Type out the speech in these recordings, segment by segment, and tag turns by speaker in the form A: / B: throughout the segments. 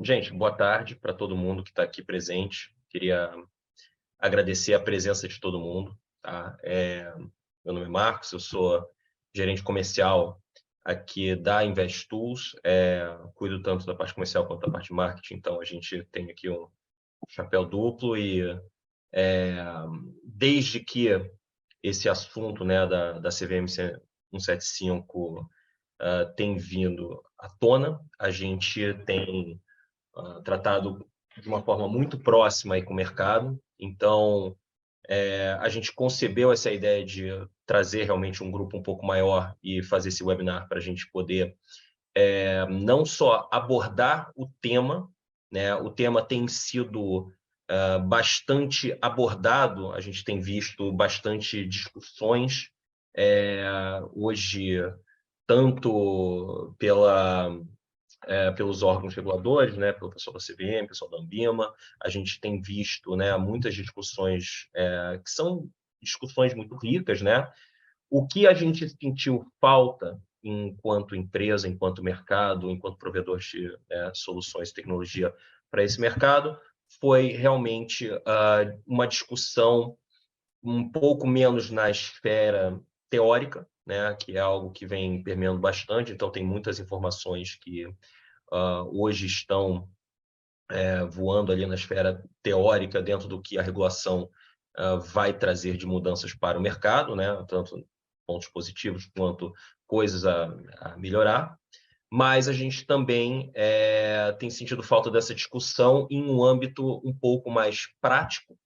A: Gente, boa tarde para todo mundo que está aqui presente. Queria agradecer a presença de todo mundo. Tá? Meu nome é Marcos, eu sou gerente comercial aqui da Investools. Cuido tanto da parte comercial quanto da parte de marketing, então a gente tem aqui um chapéu duplo e desde que esse assunto, né, da CVM 175 tem vindo à tona, a gente tem tratado de uma forma muito próxima aí com o mercado. Então, a gente concebeu essa ideia de trazer realmente um grupo um pouco maior e fazer esse webinar para a gente poder não só abordar o tema, né? O tema tem sido bastante abordado, a gente tem visto bastante discussões hoje, tanto pelos órgãos reguladores, né, pelo pessoal da CVM, pessoal da Anbima. A gente tem visto, né, muitas discussões que são discussões muito ricas, né? O que a gente sentiu falta enquanto empresa, enquanto mercado, enquanto provedor de soluções de tecnologia para esse mercado, foi realmente uma discussão um pouco menos na esfera teórica, né, que é algo que vem permeando bastante. Então, tem muitas informações que hoje estão voando ali na esfera teórica dentro do que a regulação vai trazer de mudanças para o mercado, né? Tanto pontos positivos quanto coisas a melhorar. Mas a gente também tem sentido falta dessa discussão em um âmbito um pouco mais prático,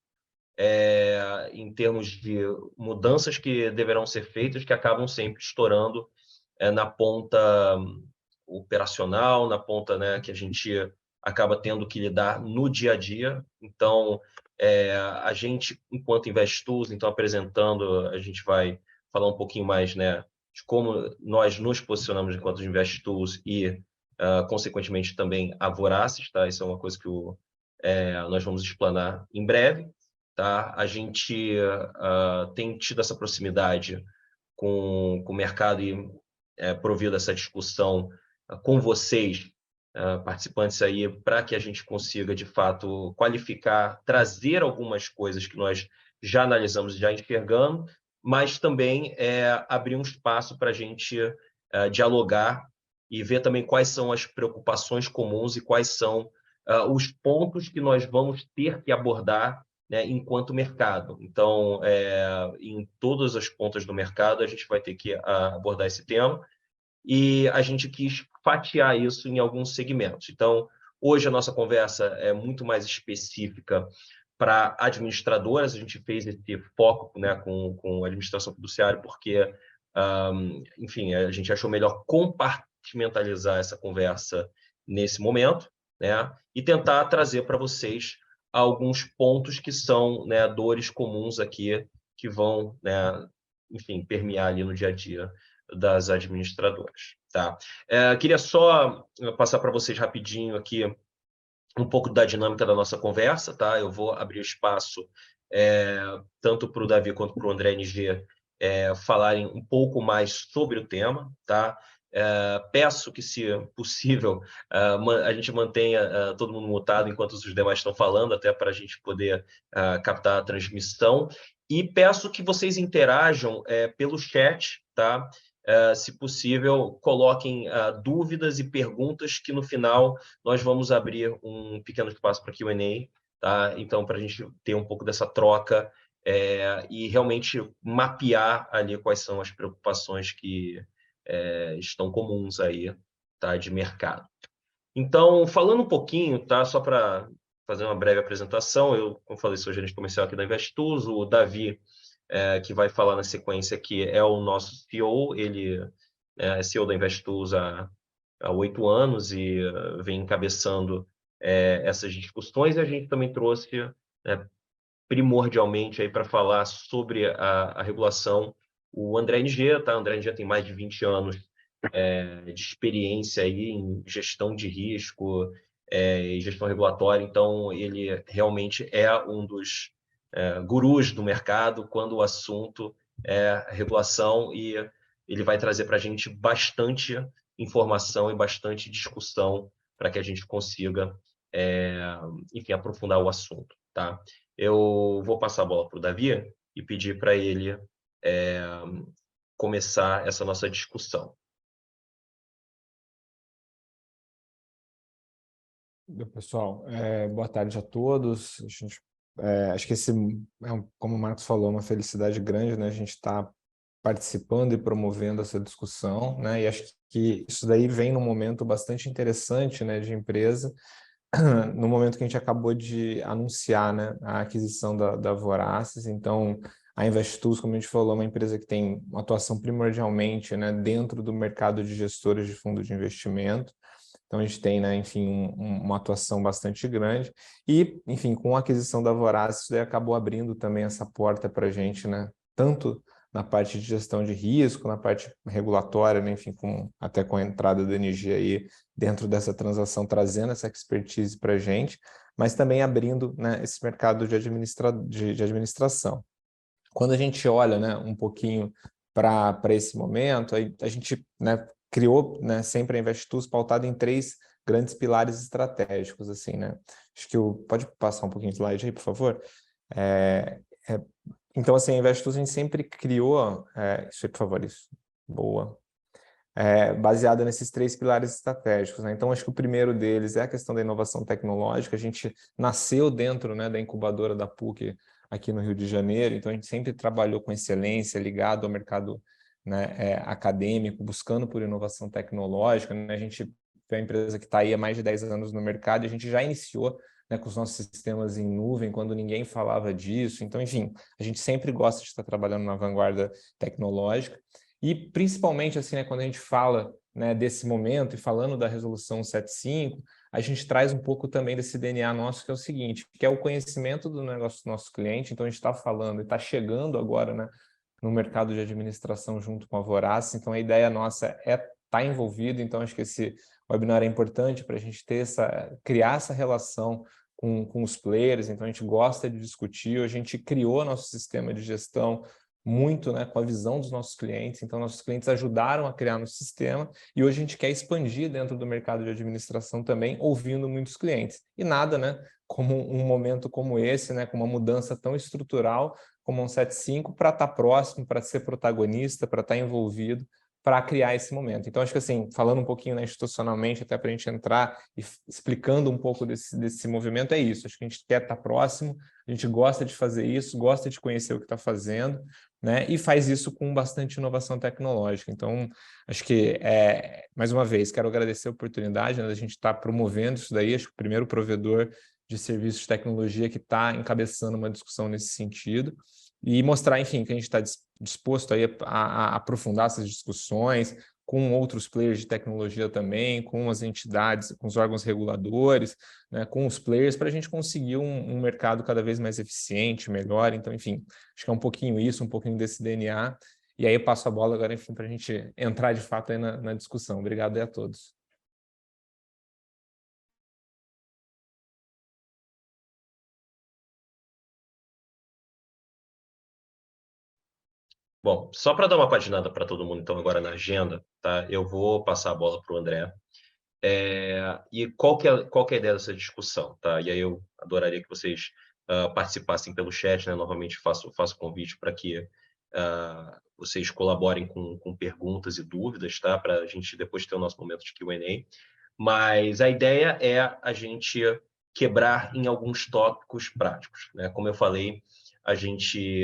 A: em termos de mudanças que deverão ser feitas, que acabam sempre estourando na ponta operacional, na ponta, né, que a gente acaba tendo que lidar no dia a dia. Então, a gente, enquanto Investools, então apresentando, a gente vai falar um pouquinho mais, né, de como nós nos posicionamos enquanto Investools e, consequentemente, também a Voracis, tá? Isso é uma coisa que nós vamos explanar em breve. Tá? A gente tem tido essa proximidade com o mercado e provido essa discussão com vocês, participantes aí, para que a gente consiga, de fato, qualificar, trazer algumas coisas que nós já analisamos, já enxergando, mas também abrir um espaço para a gente dialogar e ver também quais são as preocupações comuns e quais são os pontos que nós vamos ter que abordar, né, enquanto mercado. Então, em todas as pontas do mercado, a gente vai ter que abordar esse tema e a gente quis fatiar isso em alguns segmentos. Então, hoje a nossa conversa é muito mais específica para administradoras. A gente fez esse foco, né, com a administração fiduciária porque, enfim, a gente achou melhor compartimentalizar essa conversa nesse momento, né, e tentar trazer para vocês alguns pontos que são, né, dores comuns aqui que vão, né, enfim, permear ali no dia a dia das administradoras. Tá? Queria só passar para vocês rapidinho aqui um pouco da dinâmica da nossa conversa. Tá? Eu vou abrir espaço tanto para o Davi quanto para o André NG falarem um pouco mais sobre o tema. Tá? Peço que, se possível, a gente mantenha todo mundo mutado enquanto os demais estão falando, até para a gente poder captar a transmissão. E peço que vocês interajam pelo chat, tá? Se possível, coloquem dúvidas e perguntas que, no final, nós vamos abrir um pequeno espaço para Q&A, tá? Então, para a gente ter um pouco dessa troca e realmente mapear ali quais são as preocupações que estão comuns aí, tá, de mercado. Então, falando um pouquinho, tá, só para fazer uma breve apresentação, eu, como falei, sou gerente comercial aqui da Investools. O Davi, que vai falar na sequência aqui, é o nosso CEO. Ele é CEO da Investools há 8 anos e vem encabeçando essas discussões. E a gente também trouxe primordialmente para falar sobre a regulação o André NG. Tá? O André NG tem mais de 20 anos de experiência aí em gestão de risco e gestão regulatória. Então, ele realmente é um dos gurus do mercado quando o assunto é regulação, e ele vai trazer para a gente bastante informação e bastante discussão para que a gente consiga enfim, aprofundar o assunto, tá? Eu vou passar a bola para o Davi e pedir para ele começar essa nossa discussão.
B: Pessoal, boa tarde a todos. Acho que esse como o Marcos falou, uma felicidade grande, né? A gente está participando e promovendo essa discussão, né? E acho que isso daí vem num momento bastante interessante, né, de empresa, no momento que a gente acabou de anunciar, né, a aquisição da Voracis. Então, a Investus, como a gente falou, é uma empresa que tem uma atuação primordialmente, né, dentro do mercado de gestores de fundo de investimento. Então, a gente tem, né, enfim, uma atuação bastante grande. E, enfim, com a aquisição da Voracis, isso daí acabou abrindo também essa porta para a gente, né, tanto na parte de gestão de risco, na parte regulatória, né, enfim, até com a entrada da NG aí dentro dessa transação, trazendo essa expertise para a gente, mas também abrindo, né, esse mercado de administração. Quando a gente olha, né, um pouquinho para esse momento, a gente, né, criou, né, sempre a Investus pautada em 3 grandes pilares estratégicos, assim, né? Acho que pode passar um pouquinho de slide aí, por favor? Então, assim, a Investus a gente sempre criou, isso aí, por favor, isso, boa, baseada nesses 3 pilares estratégicos, né? Então, acho que o primeiro deles é a questão da inovação tecnológica. A gente nasceu dentro, né, da incubadora da PUC aqui no Rio de Janeiro, então a gente sempre trabalhou com excelência, ligado ao mercado, né, acadêmico, buscando por inovação tecnológica, né? A gente é uma empresa que está aí há mais de 10 anos no mercado e a gente já iniciou, né, com os nossos sistemas em nuvem, quando ninguém falava disso. Então, enfim, a gente sempre gosta de estar trabalhando na vanguarda tecnológica. E principalmente assim, né, quando a gente fala, né, desse momento e falando da resolução 175, a gente traz um pouco também desse DNA nosso, que é o seguinte, que é o conhecimento do negócio do nosso cliente. Então a gente está falando e está chegando agora, né, no mercado de administração junto com a Voracis. Então a ideia nossa é estar envolvido. Então acho que esse webinar é importante para a gente criar essa relação com os players. Então a gente gosta de discutir, a gente criou nosso sistema de gestão muito, né, com a visão dos nossos clientes. Então, nossos clientes ajudaram a criar nosso sistema e hoje a gente quer expandir dentro do mercado de administração também, ouvindo muitos clientes. E nada, né, como um momento como esse, né, com uma mudança tão estrutural como um 75, para estar próximo, para ser protagonista, para estar envolvido, para criar esse momento. Então, acho que assim, falando um pouquinho, né, institucionalmente, até para a gente entrar e explicando um pouco desse movimento, é isso. Acho que a gente quer estar próximo, a gente gosta de fazer isso, gosta de conhecer o que está fazendo, né? E faz isso com bastante inovação tecnológica. Então, acho que, mais uma vez, quero agradecer a oportunidade, né, da gente estar promovendo isso daí. Acho que o primeiro provedor de serviços de tecnologia que está encabeçando uma discussão nesse sentido e mostrar, enfim, que a gente está disposto aí a aprofundar essas discussões com outros players de tecnologia também, com as entidades, com os órgãos reguladores, né, com os players, para a gente conseguir um mercado cada vez mais eficiente, melhor. Então, enfim, acho que é um pouquinho isso, um pouquinho desse DNA. E aí eu passo a bola agora, enfim, para a gente entrar de fato aí na discussão. Obrigado aí a todos.
A: Bom, só para dar uma paginada para todo mundo, então, agora na agenda, tá? Eu vou passar a bola para o André. E qual que é a ideia dessa discussão, tá? E aí eu adoraria que vocês participassem pelo chat, né? Novamente faço convite para que vocês colaborem com perguntas e dúvidas, tá? Para a gente depois ter o nosso momento de Q&A. Mas a ideia é a gente quebrar em alguns tópicos práticos, né? Como eu falei, a gente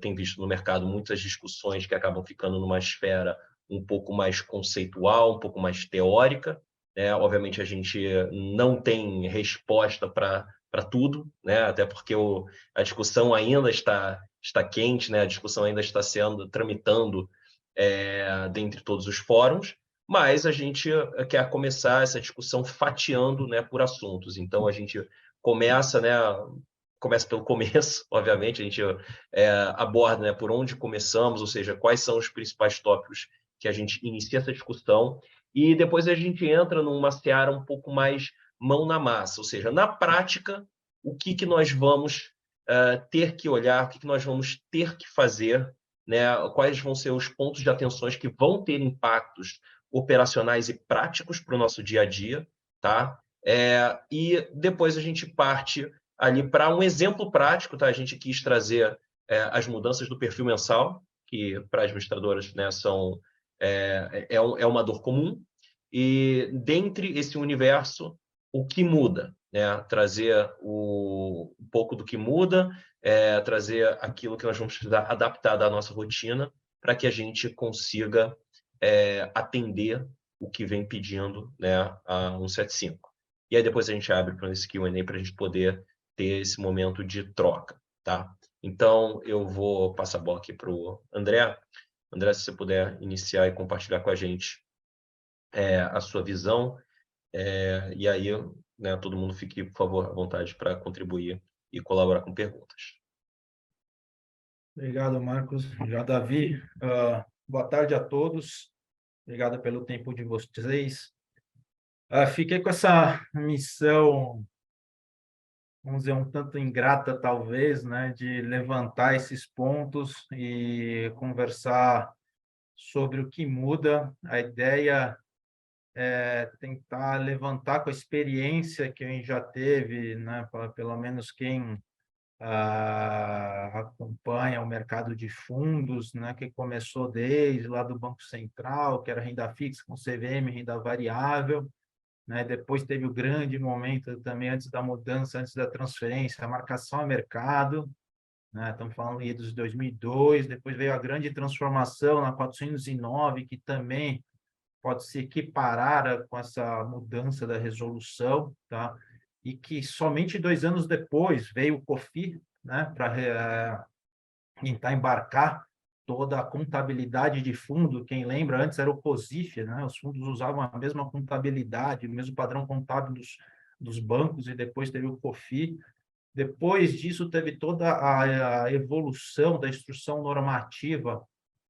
A: tem visto no mercado muitas discussões que acabam ficando numa esfera um pouco mais conceitual, um pouco mais teórica, né? Obviamente, a gente não tem resposta para tudo, né? Até porque a discussão ainda está quente, né? A discussão ainda está sendo tramitando dentre todos os fóruns, mas a gente quer começar essa discussão fatiando, né, por assuntos. Então, a gente começa, né, começa pelo começo, obviamente, a gente aborda, né, por onde começamos, ou seja, quais são os principais tópicos que a gente inicia essa discussão, e depois a gente entra numa seara um pouco mais mão na massa, ou seja, na prática, o que nós vamos ter que olhar, o que nós vamos ter que fazer, né, quais vão ser os pontos de atenções que vão ter impactos operacionais e práticos para o nosso dia a dia, tá? E depois a gente parte ali para um exemplo prático, tá? A gente quis trazer as mudanças do perfil mensal, que para administradoras, né, é uma dor comum, e dentre esse universo, o que muda, né? Trazer um pouco do que muda, trazer aquilo que nós vamos precisar adaptar da nossa rotina para que a gente consiga atender o que vem pedindo, né, a 175. E aí depois a gente abre para esse Q&A para a gente poder ter esse momento de troca, tá? Então, eu vou passar a bola aqui para o André. André, se você puder iniciar e compartilhar com a gente a sua visão, e aí, né, todo mundo fique, por favor, à vontade para contribuir e colaborar com perguntas.
C: Obrigado, Marcos. Já, Davi, boa tarde a todos. Obrigado pelo tempo de vocês. Fiquei com essa missão, vamos dizer, um tanto ingrata, talvez, né, de levantar esses pontos e conversar sobre o que muda. A ideia é tentar levantar com a experiência que a gente já teve, né, pelo menos quem acompanha o mercado de fundos, né, que começou desde lá do Banco Central, que era renda fixa com CVM, renda variável, né, depois teve o grande momento também antes da mudança, antes da transferência, a marcação a mercado, né, estamos falando aí dos 2002, depois veio a grande transformação na 409, que também pode se equiparar com essa mudança da resolução, tá? E que somente 2 anos depois veio o COFI, né, para tentar embarcar toda a contabilidade de fundo. Quem lembra, antes era o COSIF, né? Os fundos usavam a mesma contabilidade, o mesmo padrão contábil dos bancos, e depois teve o COFI. Depois disso, teve toda a evolução da instrução normativa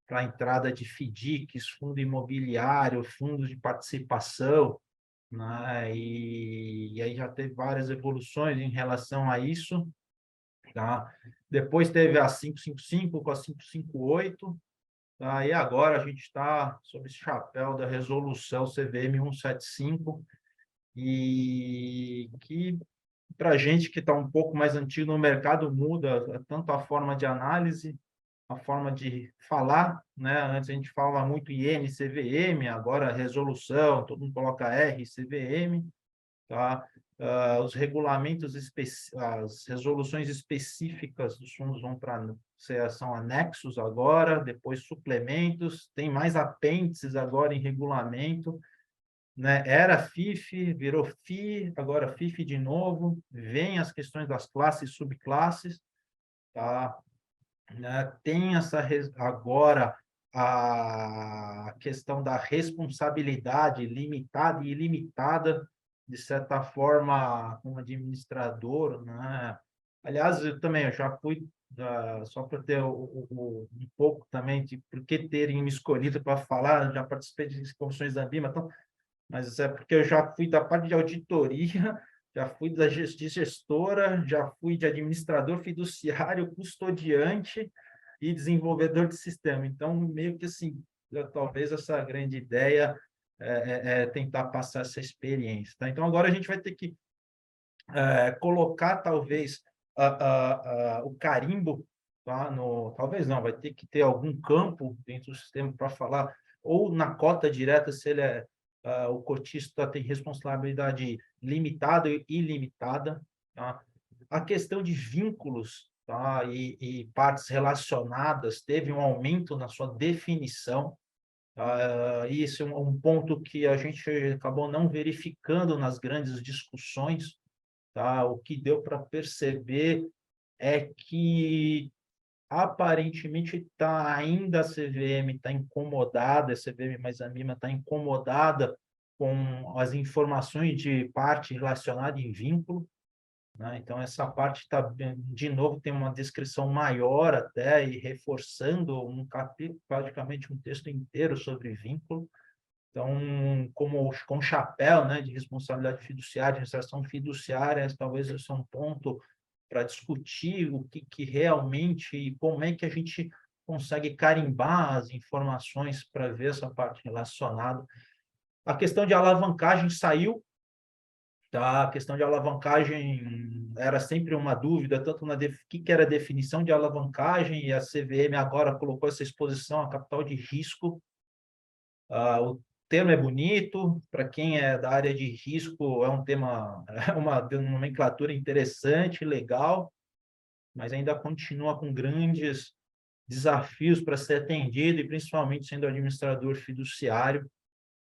C: para a entrada de FDICs, fundo imobiliário, fundos de participação, né? E aí já teve várias evoluções em relação a isso, tá? Depois teve a 555 com a 558, tá? E agora a gente está sob esse chapéu da resolução CVM 175, e que, para a gente que está um pouco mais antigo no mercado, muda tanto a forma de análise, a forma de falar, né? Antes a gente falava muito IN, CVM, agora resolução, todo mundo coloca R, CVM, tá? Os regulamentos, as resoluções específicas dos fundos vão para são anexos agora, depois suplementos, tem mais apêndices agora em regulamento, né? Era FIF, virou FI, agora FIF de novo, vem as questões das classes e subclasses, tá? Né? Tem agora a questão da responsabilidade limitada e ilimitada, de certa forma, como administrador, né? Aliás, eu já fui, só para ter um pouco também de por que terem me escolhido para falar, já participei de comissões da ANBIMA, então, mas é porque eu já fui da parte de auditoria, já fui de gestora, já fui de administrador fiduciário, custodiante e desenvolvedor de sistema. Então, meio que assim, talvez essa grande ideia é tentar passar essa experiência. Tá? Então, agora a gente vai ter que colocar, talvez, o carimbo, tá? Talvez não, vai ter que ter algum campo dentro do sistema para falar, ou na cota direta, se ele o cotista tem responsabilidade limitada e ilimitada, tá? A questão de vínculos, tá? E partes relacionadas teve um aumento na sua definição. Isso é um ponto que a gente acabou não verificando nas grandes discussões, tá? O que deu para perceber é que aparentemente ainda a CVM está incomodada, a CVM mais a MIMA está incomodada com as informações de parte relacionada em vínculo, né? Então, essa parte está, de novo, tem uma descrição maior até, e reforçando um capítulo, praticamente um texto inteiro sobre vínculo. Então, como com chapéu, né, de responsabilidade fiduciária, de administração fiduciária, talvez esse é um ponto para discutir o que realmente, e como é que a gente consegue carimbar as informações para ver essa parte relacionada. A questão de alavancagem saiu, tá? A questão de alavancagem era sempre uma dúvida, tanto na que era a definição de alavancagem, e a CVM agora colocou essa exposição a capital de risco. O termo é bonito, para quem é da área de risco, é um tema, é uma nomenclatura interessante, legal, mas ainda continua com grandes desafios para ser atendido, e principalmente sendo administrador fiduciário,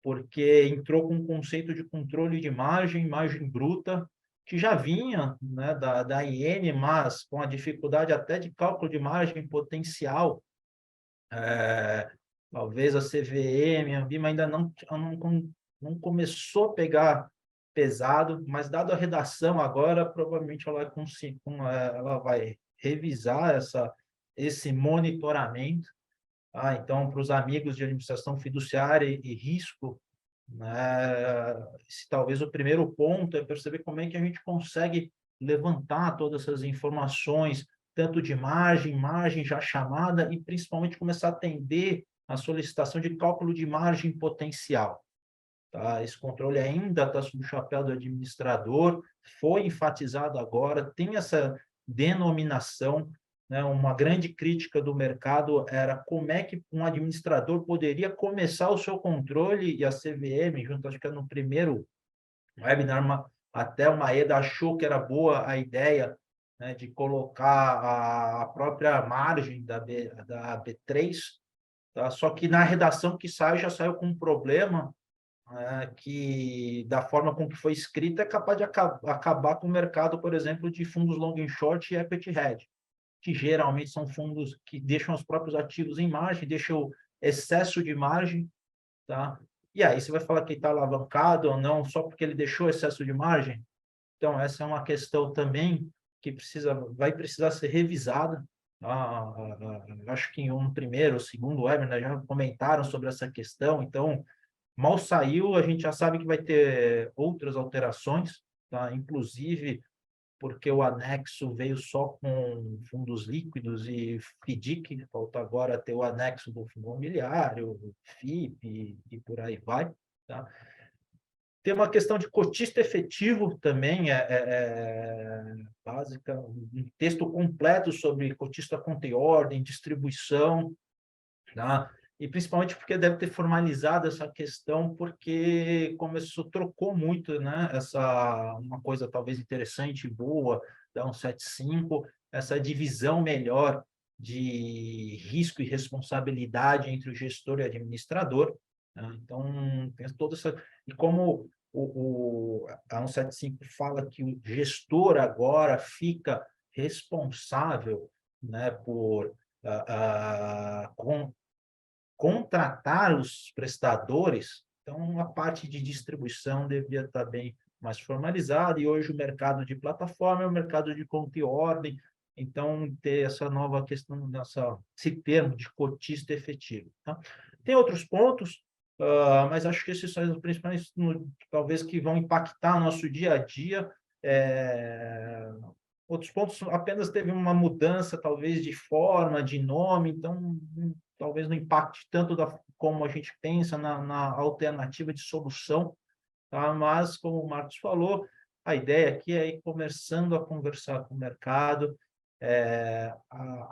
C: porque entrou com um conceito de controle de margem, margem bruta, que já vinha, né, da IN, mas com a dificuldade até de cálculo de margem potencial. Talvez a CVM, a Ambima ainda não começou a pegar pesado, mas dado a redação agora, provavelmente ela vai revisar esse monitoramento. Então, para os amigos de administração fiduciária e risco, né, talvez o primeiro ponto é perceber como é que a gente consegue levantar todas essas informações, tanto de margem já chamada, e principalmente começar a atender a solicitação de cálculo de margem potencial. Tá? Esse controle ainda está sob o chapéu do administrador, foi enfatizado agora, tem essa denominação, né? Uma grande crítica do mercado era como é que um administrador poderia começar o seu controle, e a CVM, junto, acho que no primeiro webinar, até o Maeda achou que era boa a ideia, né, de colocar a própria margem da B3, tá? Só que na redação que sai, já saiu com um problema, que, da forma com que foi escrita, é capaz de acabar com o mercado, por exemplo, de fundos long and short e equity hedge, que geralmente são fundos que deixam os próprios ativos em margem, deixam excesso de margem, tá? E aí você vai falar que está alavancado ou não, só porque ele deixou excesso de margem? Então, essa é uma questão também que vai precisar ser revisada. Acho que em um primeiro ou segundo webinar já comentaram sobre essa questão, então, mal saiu, a gente já sabe que vai ter outras alterações, tá? Inclusive porque o anexo veio só com fundos líquidos e FDIC, falta agora ter o anexo do fundo imobiliário, FIP e por aí vai. Tá? Tem uma questão de cotista efetivo também, básica, um texto completo sobre cotista conta e ordem, distribuição, tá? E principalmente porque deve ter formalizado essa questão, porque trocou muito, né? Uma coisa talvez interessante, boa, da 175, essa divisão melhor de risco e responsabilidade entre o gestor e o administrador, né? Então, tem toda essa... E como a 175 fala que o gestor agora fica responsável, né, por contratar os prestadores, então a parte de distribuição devia estar bem mais formalizada, e hoje o mercado de plataforma é o mercado de conta e ordem, então ter essa nova questão, esse termo de cotista efetivo. Tá? Tem outros pontos, mas acho que esses são os principais, talvez, que vão impactar nosso dia a dia. Outros pontos apenas teve uma mudança, talvez, de forma, de nome, então talvez não impacte tanto como a gente pensa na alternativa de solução, tá? Mas, como o Marcos falou, a ideia aqui é ir começando a conversar com o mercado.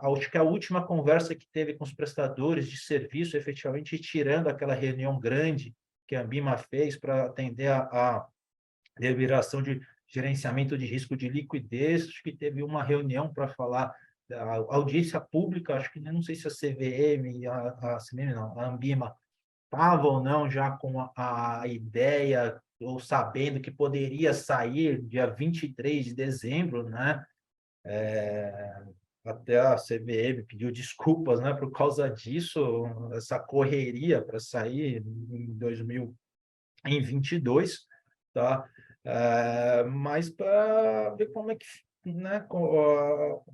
C: Acho que a última conversa que teve com os prestadores de serviço, efetivamente tirando aquela reunião grande que a Ambima fez para atender a deliberação de gerenciamento de risco de liquidez, acho que teve uma reunião para falar da audiência pública, acho que não sei se a CVM, a CVM não, a Ambima estava ou não já com a ideia, ou sabendo que poderia sair dia 23 de dezembro, né? Até a CVM pediu desculpas, né, por causa disso, essa correria para sair em 2022, tá? Mas para ver como é que, né, como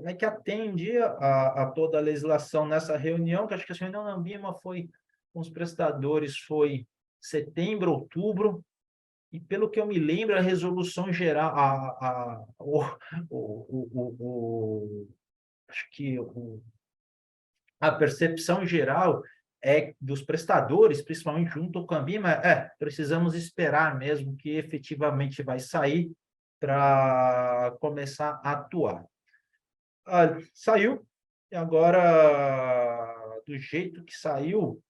C: é que atende a toda a legislação nessa reunião, que acho que a reunião da Ambima foi com os prestadores, foi setembro, outubro, e pelo que eu me lembro, a resolução geral, acho que a percepção geral dos prestadores, principalmente junto com a Ambima, precisamos esperar mesmo que efetivamente vai sair para começar a atuar. Saiu, e agora, do jeito que saiu,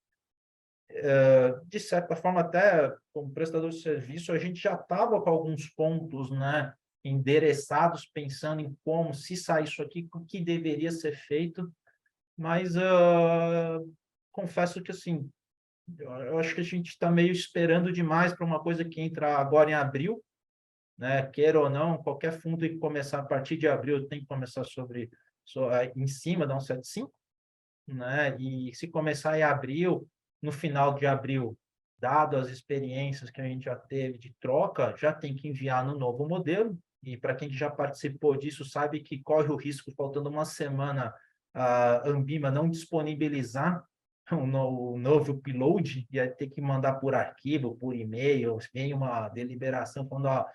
C: de certa forma, até como prestador de serviço, a gente já estava com alguns pontos, né, endereçados, pensando em como, se sair isso aqui, o que deveria ser feito, mas confesso que, assim, eu acho que a gente está meio esperando demais para uma coisa que entra agora em abril, né? Queira ou não, qualquer fundo que começar a partir de abril tem que começar em cima da 175, né? E se começar em abril, no final de abril, dado as experiências que a gente já teve de troca, já tem que enviar no novo modelo. E para quem já participou disso, sabe que corre o risco, faltando uma semana, a Ambima não disponibilizar o novo upload, e aí ter que mandar por arquivo, por e-mail, vem uma deliberação falando, ó,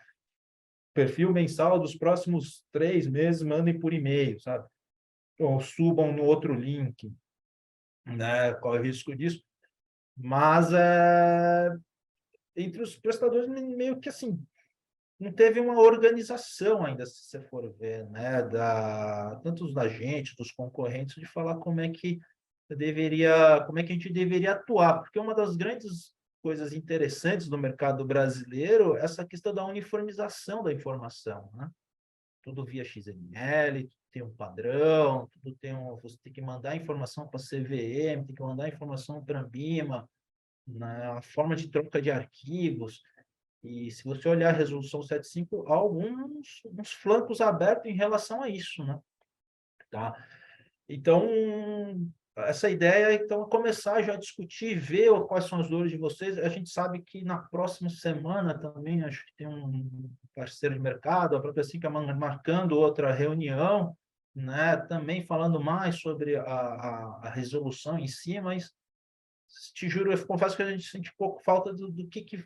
C: perfil mensal dos próximos 3 meses, mandem por e-mail, sabe? Ou subam no outro link, né? Qual é o risco disso? Mas entre os prestadores, meio que assim, não teve uma organização ainda, se você for ver, né? Tanto da gente, dos concorrentes, de falar como é que a gente deveria atuar, porque uma das grandes coisas interessantes do mercado brasileiro é essa questão da uniformização da informação, né? Tudo via XML, tem um padrão, você tem que mandar informação para a CVM, tem que mandar informação para a Ambima, na forma de troca de arquivos. E se você olhar a resolução 75, há uns flancos abertos em relação a isso, né? Tá? Então, essa ideia então, é começar já a discutir, ver quais são as dores de vocês. A gente sabe que na próxima semana também, acho que tem um parceiro de mercado, a própria Cinca marcando outra reunião, né? Também falando mais sobre a resolução em si, mas te juro, eu confesso que a gente sente pouco falta do que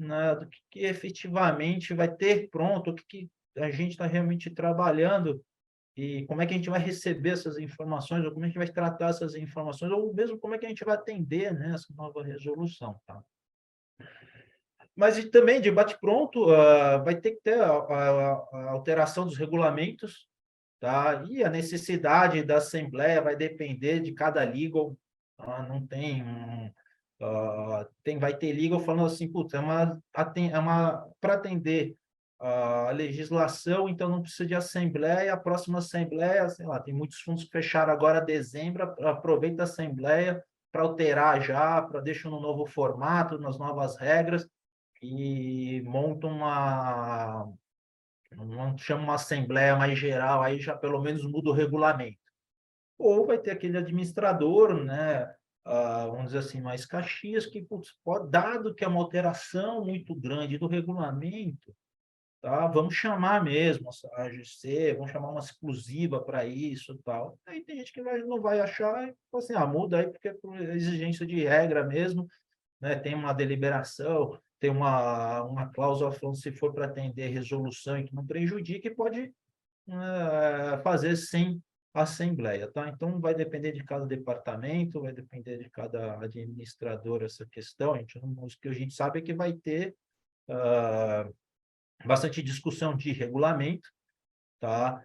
C: né, do que efetivamente vai ter pronto, o que a gente está realmente trabalhando e como é que a gente vai receber essas informações, ou como a gente vai tratar essas informações, ou mesmo como é que a gente vai atender, né, essa nova resolução. Tá? Mas e também, de bate-pronto, vai ter que ter a alteração dos regulamentos, tá? E a necessidade da Assembleia vai depender de cada legal, tá? Não tem vai ter legal falando assim, putz, para atender a legislação, então não precisa de assembleia, a próxima assembleia, sei lá, tem muitos fundos que fecharam agora dezembro, aproveita a assembleia para alterar já, para deixar no novo formato, nas novas regras, e monta não chama uma assembleia mais geral, aí já pelo menos muda o regulamento. Ou vai ter aquele administrador, né, vamos dizer assim, mais Caxias, que, putz, dado que é uma alteração muito grande do regulamento, tá, vamos chamar mesmo a AGC, vamos chamar uma exclusiva para isso e tal. Aí tem gente que não vai achar, e fala assim, muda aí, porque é por exigência de regra mesmo, né, tem uma deliberação, tem uma cláusula falando se for para atender resolução e que não prejudique, pode fazer sem assembleia, tá? Então, vai depender de cada departamento, vai depender de cada administrador essa questão. O que a gente sabe é que vai ter bastante discussão de regulamento, tá?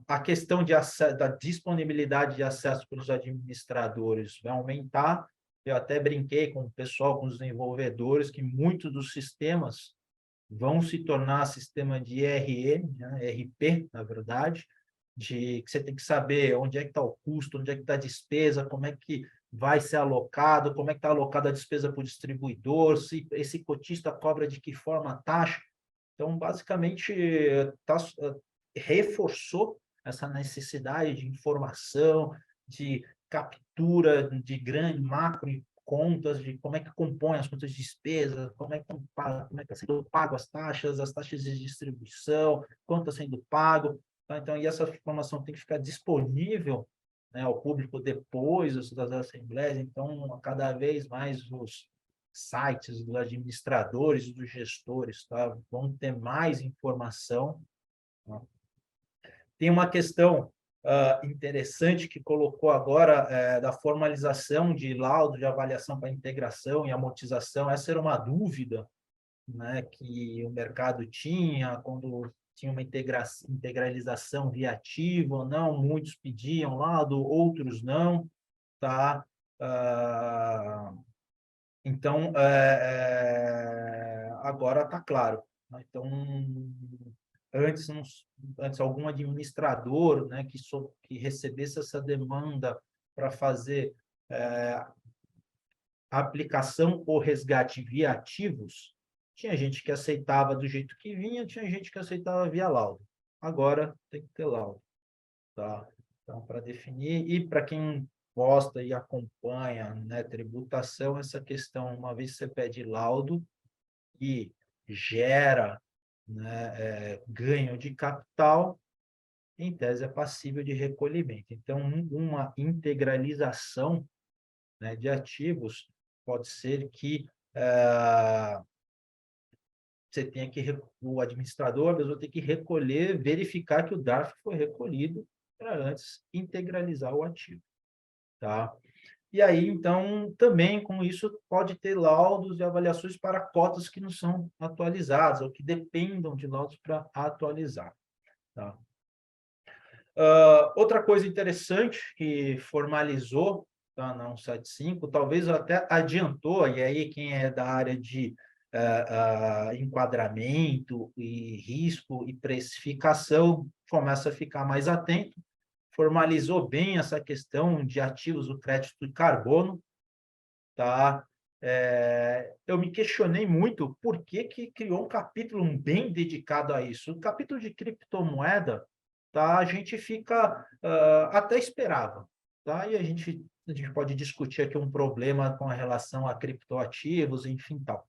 C: A questão da disponibilidade de acesso para os administradores vai aumentar. Eu até brinquei com o pessoal, com os desenvolvedores, que muitos dos sistemas vão se tornar sistema de IRM, né? RP, na verdade, que você tem que saber onde é que está o custo, onde é que está a despesa, como é que vai ser alocado, como é que está alocada a despesa para o distribuidor, se esse cotista cobra de que forma a taxa. Então, basicamente, reforçou essa necessidade de informação, de captura de grande macro contas, de como é que compõe as contas de despesa, como é que está sendo pago as taxas de distribuição, quanto está sendo pago. Tá? Então, e essa informação tem que ficar disponível, né, ao público depois das assembleias. Então, cada vez mais os sites dos administradores, dos gestores, tá, vão ter mais informação. Tá? Tem uma questão interessante que colocou agora da formalização de laudo de avaliação para integração e amortização. Essa era uma dúvida, né, que o mercado tinha quando tinha uma integralização via ativo ou não. Muitos pediam laudo, outros não, tá? Então, agora está claro, né? Então, antes algum administrador, né, que recebesse essa demanda para fazer aplicação ou resgate via ativos, tinha gente que aceitava do jeito que vinha, tinha gente que aceitava via laudo. Agora tem que ter laudo, tá? Então, para definir, e para quem gosta e acompanha, né, tributação, essa questão, uma vez que você pede laudo e gera, né, ganho de capital, em tese é passível de recolhimento. Então, uma integralização, né, de ativos pode ser que você tenha que, o administrador mesmo tem que recolher, verificar que o DARF foi recolhido para antes integralizar o ativo, tá? E aí, então, também com isso pode ter laudos e avaliações para cotas que não são atualizadas ou que dependam de laudos para atualizar, tá? Outra coisa interessante que formalizou, tá, na 175, talvez até adiantou, e aí quem é da área de enquadramento e risco e precificação começa a ficar mais atento, formalizou bem essa questão de ativos do crédito de carbono, tá? Eu me questionei muito por que criou um capítulo bem dedicado a isso. O capítulo de criptomoeda, tá? A gente fica até esperava, tá? E a gente pode discutir aqui um problema com relação a criptoativos, enfim, tal.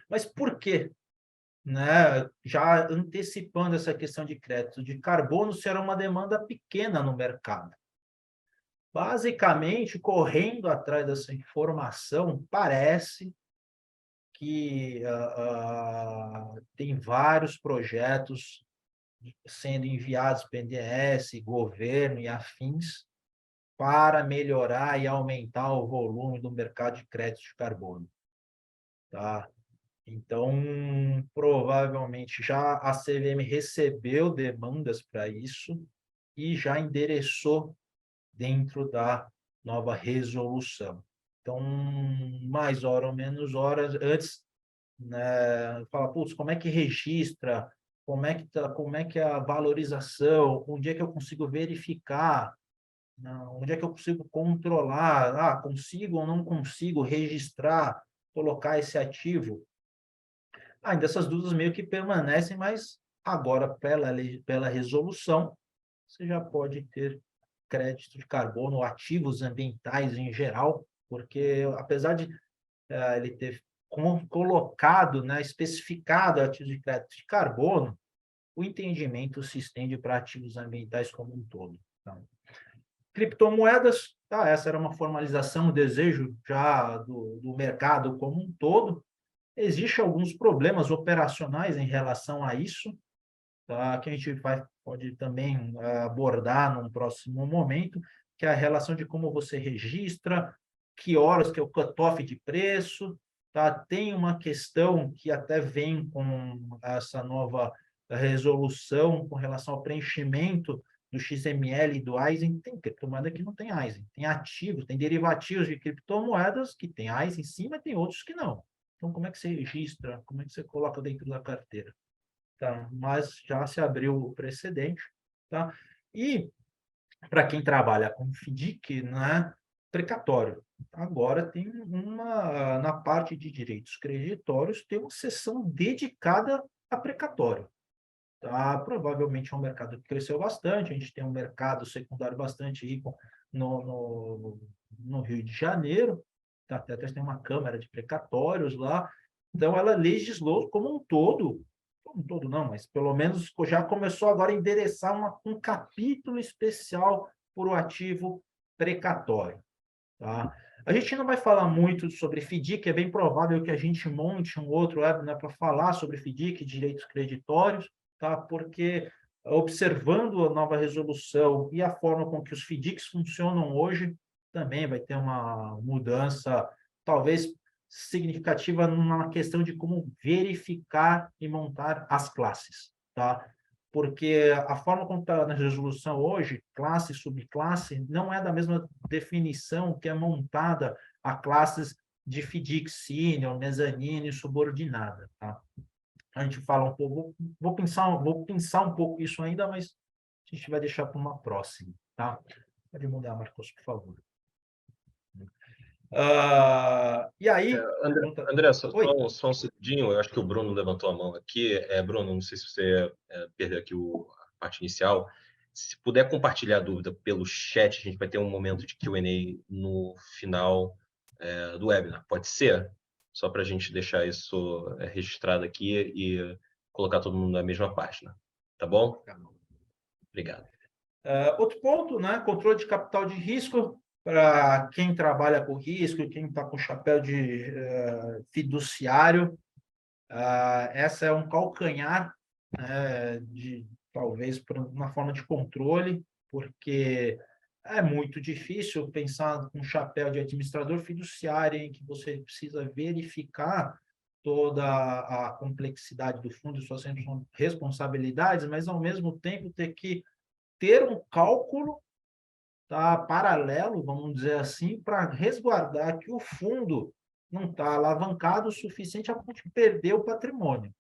C: Mas por quê? Né? Já antecipando essa questão de crédito de carbono, se era uma demanda pequena no mercado. Basicamente, correndo atrás dessa informação, parece que tem vários projetos sendo enviados BNDES, governo e afins, para melhorar e aumentar o volume do mercado de crédito de carbono, tá? Então, provavelmente já a CVM recebeu demandas para isso e já endereçou dentro da nova resolução. Então, mais hora ou menos horas antes, né, fala, putz, como é que registra? Como é que é a valorização? Onde é que eu consigo verificar? Onde é que eu consigo controlar? Consigo ou não consigo registrar, colocar esse ativo? Ainda essas dúvidas meio que permanecem, mas agora, pela resolução, você já pode ter crédito de carbono, ativos ambientais em geral, porque apesar de ele ter colocado, né, especificado ativos de crédito de carbono, o entendimento se estende para ativos ambientais como um todo. Então, criptomoedas, tá, essa era uma formalização, um desejo já do mercado como um todo. Existem alguns problemas operacionais em relação a isso, tá, que a gente pode também abordar num próximo momento, que é a relação de como você registra, que horas que é o cutoff de preço, tá? Tem uma questão que até vem com essa nova resolução com relação ao preenchimento do XML e do Eisen. Tem criptomoeda que não tem Eisen, tem ativos, tem derivativos de criptomoedas que tem Eisen em cima e tem outros que não. Então, como é que você registra? Como é que você coloca dentro da carteira? Tá? Mas já se abriu o precedente, tá? E para quem trabalha com FDIC, né, precatório. Agora tem na parte de direitos creditórios, tem uma seção dedicada a precatório. Tá? Provavelmente é um mercado que cresceu bastante, a gente tem um mercado secundário bastante rico no Rio de Janeiro, tá? Até tem uma câmara de precatórios lá, então ela legislou como um todo não, mas pelo menos já começou agora a endereçar um capítulo especial para o ativo precatório, tá? A gente não vai falar muito sobre FDIC, é bem provável que a gente monte um outro webinar para falar sobre FDIC, direitos creditórios, tá? Porque observando a nova resolução e a forma com que os FDICs funcionam hoje, também vai ter uma mudança, talvez significativa, na questão de como verificar e montar as classes, tá? Porque a forma como está na resolução hoje, classe e subclasse, não é da mesma definição que é montada a classes de FDIC sênior, mezanino e subordinada, tá? A gente fala um pouco, vou pensar um pouco isso ainda, mas a gente vai deixar para uma próxima, tá? Pode mudar, Marcos, por favor. E aí...
A: André, só,
C: Oi.
A: só um segundinho, eu acho que o Bruno levantou a mão aqui. Bruno, não sei se você perdeu aqui a parte inicial. Se puder compartilhar a dúvida pelo chat, a gente vai ter um momento de Q&A no final do webinar. Pode ser? Só para a gente deixar isso registrado aqui e colocar todo mundo na mesma página. Tá bom? Obrigado.
C: Outro ponto, né? Controle de capital de risco para quem trabalha com risco, quem está com chapéu de fiduciário. Essa é um calcanhar, talvez uma forma de controle, porque é muito difícil pensar com um chapéu de administrador fiduciário em que você precisa verificar toda a complexidade do fundo e suas responsabilidades, mas ao mesmo tempo ter que ter um cálculo, tá, paralelo, vamos dizer assim, para resguardar que o fundo não está alavancado o suficiente a ponto de perder o patrimônio.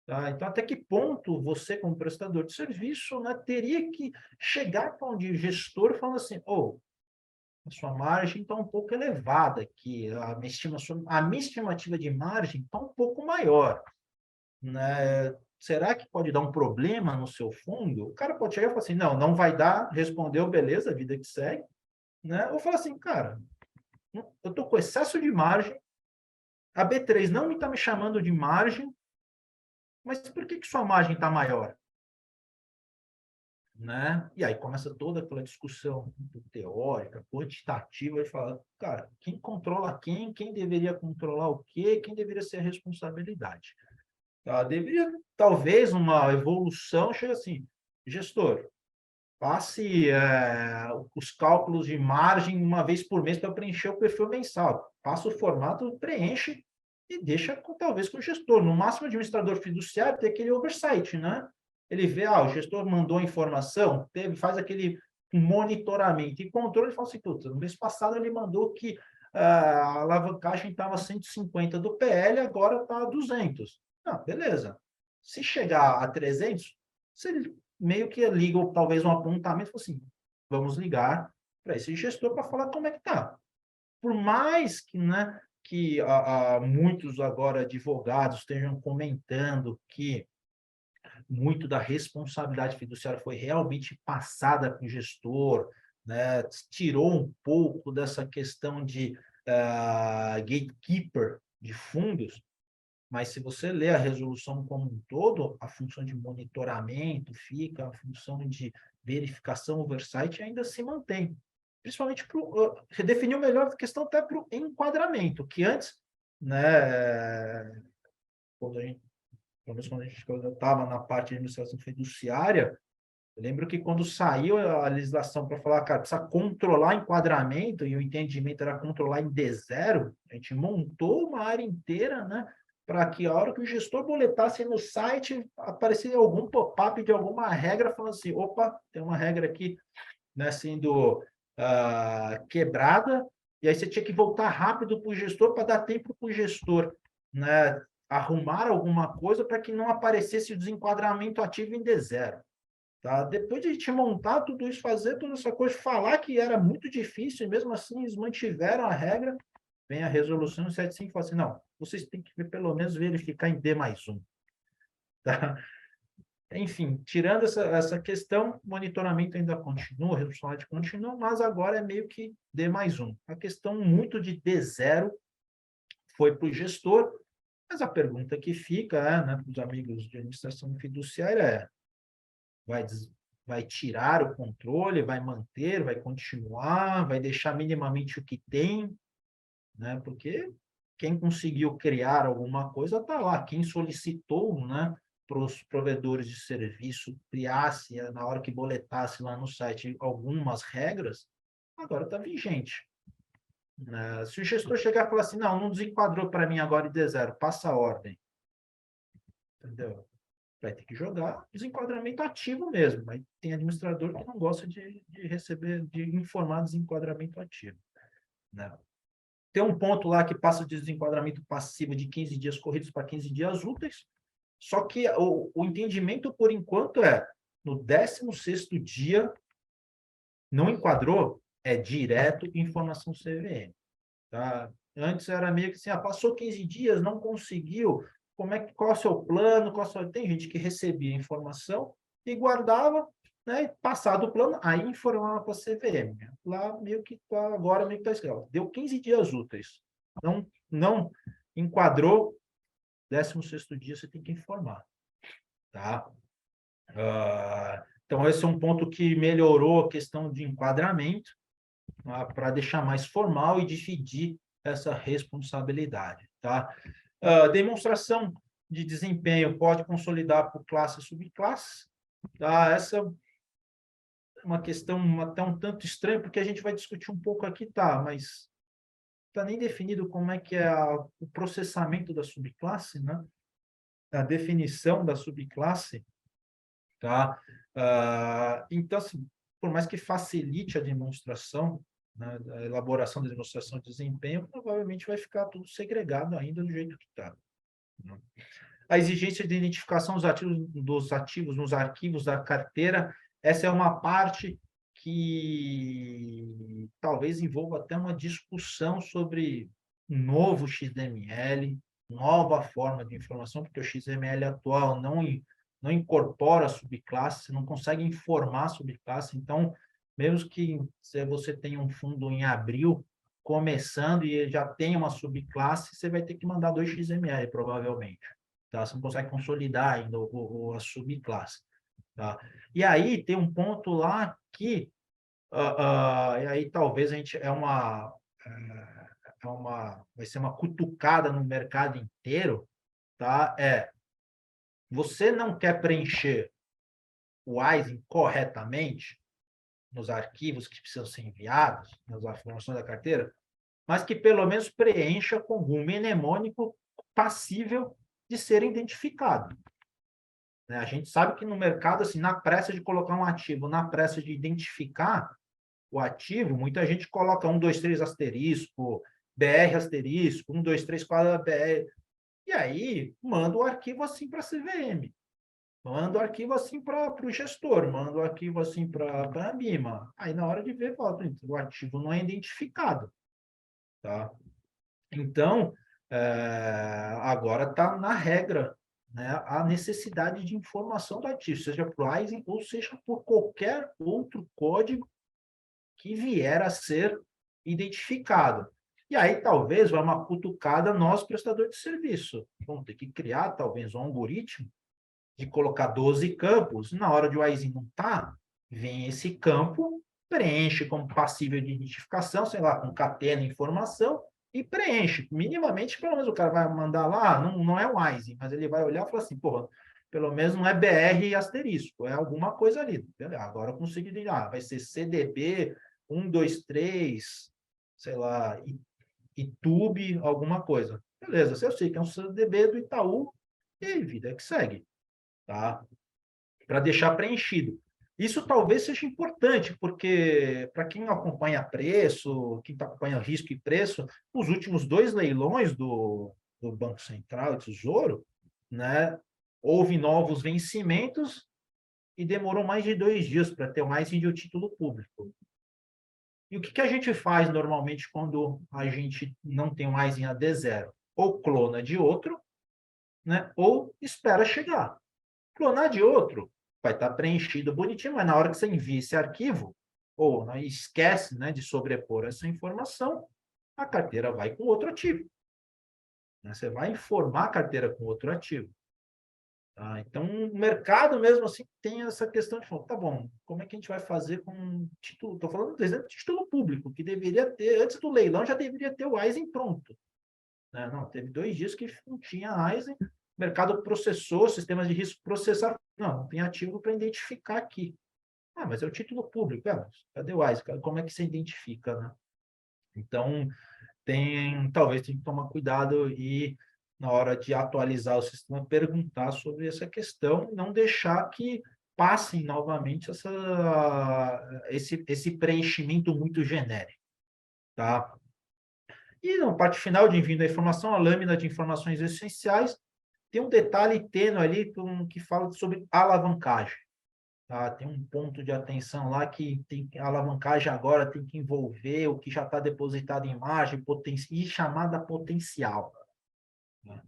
C: Tá? Então, até que ponto você, como prestador de serviço, né, teria que chegar para onde o gestor fala assim, a sua margem está um pouco elevada aqui, a minha estimativa de margem está um pouco maior, né? Será que pode dar um problema no seu fundo? O cara pode chegar e falar assim, não, não vai dar, respondeu, beleza, a vida que segue, né? Ou falar assim, cara, eu estou com excesso de margem, a B3 não está me chamando de margem, mas por que sua margem está maior? Né? E aí começa toda aquela discussão teórica, quantitativa, de falar, cara, quem controla quem deveria controlar o quê, quem deveria ser a responsabilidade. Tá? Deveria, talvez, uma evolução, chega assim, gestor, passe os cálculos de margem uma vez por mês para preencher o perfil mensal. Passa o formato, preenche e deixa, talvez, com o gestor. No máximo, o administrador fiduciário tem aquele oversight, né? Ele vê, o gestor mandou a informação, faz aquele monitoramento e controle, e fala assim, no mês passado ele mandou que a alavancagem estava 150 do PL, agora está 200. Beleza. Se chegar a 300, você meio que liga, talvez, um apontamento, assim, vamos ligar para esse gestor para falar como é que está. Por mais que, né, que muitos agora advogados estejam comentando que muito da responsabilidade fiduciária foi realmente passada para o gestor, né, tirou um pouco dessa questão de gatekeeper de fundos, mas se você ler a resolução como um todo, a função de monitoramento fica, a função de verificação, oversight ainda se mantém. Principalmente redefiniu melhor a questão até para o enquadramento, que antes, né, quando a gente quando eu estava na parte de administração fiduciária, eu lembro que quando saiu a legislação para falar, cara, precisa controlar enquadramento, e o entendimento era controlar em D0, a gente montou uma área inteira, né, para que a hora que o gestor boletasse no site, aparecesse algum pop-up de alguma regra, falando assim, opa, tem uma regra aqui, né, sendo quebrada, e aí você tinha que voltar rápido para o gestor para dar tempo para o gestor, né, arrumar alguma coisa para que não aparecesse o desenquadramento ativo em D0. Tá? Depois de a gente montar tudo isso, fazer toda essa coisa, falar que era muito difícil, e mesmo assim eles mantiveram a regra, vem a resolução 75 e fala assim, não, vocês têm que pelo menos verificar em D+1. Tá? Enfim, tirando essa questão, o monitoramento ainda continua, a responsabilidade continua, mas agora é meio que D+1. A questão muito de D0 foi para o gestor, mas a pergunta que fica, né, para os amigos de administração fiduciária vai tirar o controle, vai manter, vai continuar, vai deixar minimamente o que tem, né? Porque quem conseguiu criar alguma coisa está lá, quem solicitou, né, para os provedores de serviço criasse, na hora que boletasse lá no site, algumas regras, agora está vigente. Se o gestor chegar e falar assim, não desenquadrou para mim agora e dê zero, passa a ordem. Entendeu? Vai ter que jogar desenquadramento ativo mesmo, mas tem administrador que não gosta de receber, de informar desenquadramento ativo. Né? Tem um ponto lá que passa de desenquadramento passivo de 15 dias corridos para 15 dias úteis, só que o entendimento, por enquanto, no 16º dia, não enquadrou, é direto informação CVM. Tá? Antes era meio que assim, passou 15 dias, não conseguiu, qual é o seu plano? Tem gente que recebia informação e guardava, né? Passado o plano, aí informava para a CVM. Lá meio que está, agora meio que está escrito. Deu 15 dias úteis. Não enquadrou, 16º dia você tem que informar. Tá? Então, esse é um ponto que melhorou a questão de enquadramento, para deixar mais formal e dividir essa responsabilidade. Tá? Demonstração de desempenho pode consolidar por classe e subclasse. Tá? Essa é uma questão até um tanto estranha, porque a gente vai discutir um pouco aqui, mas está nem definido como é que é o processamento da subclasse, né? A definição da subclasse. Tá? Então, assim, por mais que facilite a demonstração, né, a elaboração da demonstração de desempenho, provavelmente vai ficar tudo segregado ainda do jeito que está. Né? A exigência de identificação dos ativos nos arquivos da carteira, essa é uma parte que talvez envolva até uma discussão sobre um novo XML, nova forma de informação, porque o XML atual não incorpora a subclasse, você não consegue informar a subclasse. Então, mesmo que você tenha um fundo em abril, começando e já tenha uma subclasse, você vai ter que mandar 2 XML, provavelmente. Tá? Você não consegue consolidar ainda a subclasse. Tá? E aí tem um ponto lá que, e aí talvez a gente vai ser uma cutucada no mercado inteiro, tá? Você não quer preencher o WISE corretamente nos arquivos que precisam ser enviados, nas informações da carteira, mas que pelo menos preencha com algum mnemônico passível de ser identificado. A gente sabe que no mercado, assim, na pressa de colocar um ativo, na pressa de identificar o ativo, muita gente coloca 1, 2, 3 asterisco, BR asterisco, 1, 2, 3, 4 BR, e aí manda o arquivo assim para a CVM, manda o arquivo assim para o gestor, manda o arquivo assim para a BIMA. Aí na hora de ver, fala, o ativo não é identificado. Tá? Então, agora está na regra, né, a necessidade de informação do ativo, seja por WISE ou seja por qualquer outro código que vier a ser identificado. E aí, talvez, vai uma cutucada nós, prestadores de serviço. Vamos ter que criar, talvez, um algoritmo de colocar 12 campos. Na hora de o WISE não está, vem esse campo, preenche como passível de identificação, sei lá, concatena informação, e preenche. Minimamente, pelo menos o cara vai mandar lá, não é o WISE, mas ele vai olhar e falar assim, porra, pelo menos não é BR asterisco, é alguma coisa ali. Beleza, agora eu consigo identificar, vai ser CDB 1, 2, 3, sei lá, ITUB, alguma coisa. Beleza, se eu sei que é um CDB do Itaú, e vida que segue, tá? Para deixar preenchido. Isso talvez seja importante, porque para quem acompanha preço, quem acompanha risco e preço, os últimos 2 leilões do Banco Central e Tesouro, né, houve novos vencimentos e demorou mais de 2 dias para ter mais de um título público. E o que a gente faz normalmente quando a gente não tem mais em AD0? Ou clona de outro, né, ou espera chegar. Clonar de outro vai estar preenchido bonitinho, mas na hora que você envia esse arquivo, ou esquece, né, de sobrepor essa informação, a carteira vai com outro ativo. Você vai informar a carteira com outro ativo. Tá? Então, o mercado mesmo assim tem essa questão de falar, tá bom, como é que a gente vai fazer com título? Estou falando, por exemplo, de título público, que deveria ter, antes do leilão, já deveria ter o WISE pronto. Não, teve 2 dias que não tinha WISE, mercado processou, sistemas de risco processaram. Não tem ativo para identificar aqui. Ah, mas é o título público. Cadê o WISE? Como é que você identifica, né? Então, talvez tem que tomar cuidado e, na hora de atualizar o sistema, perguntar sobre essa questão, não deixar que passem novamente esse preenchimento muito genérico. Tá? E na parte final de envio da informação, a lâmina de informações essenciais, tem um detalhe tênue ali que fala sobre alavancagem. Tá? Tem um ponto de atenção lá que a alavancagem agora tem que envolver o que já está depositado em margem e chamada potencial. Né?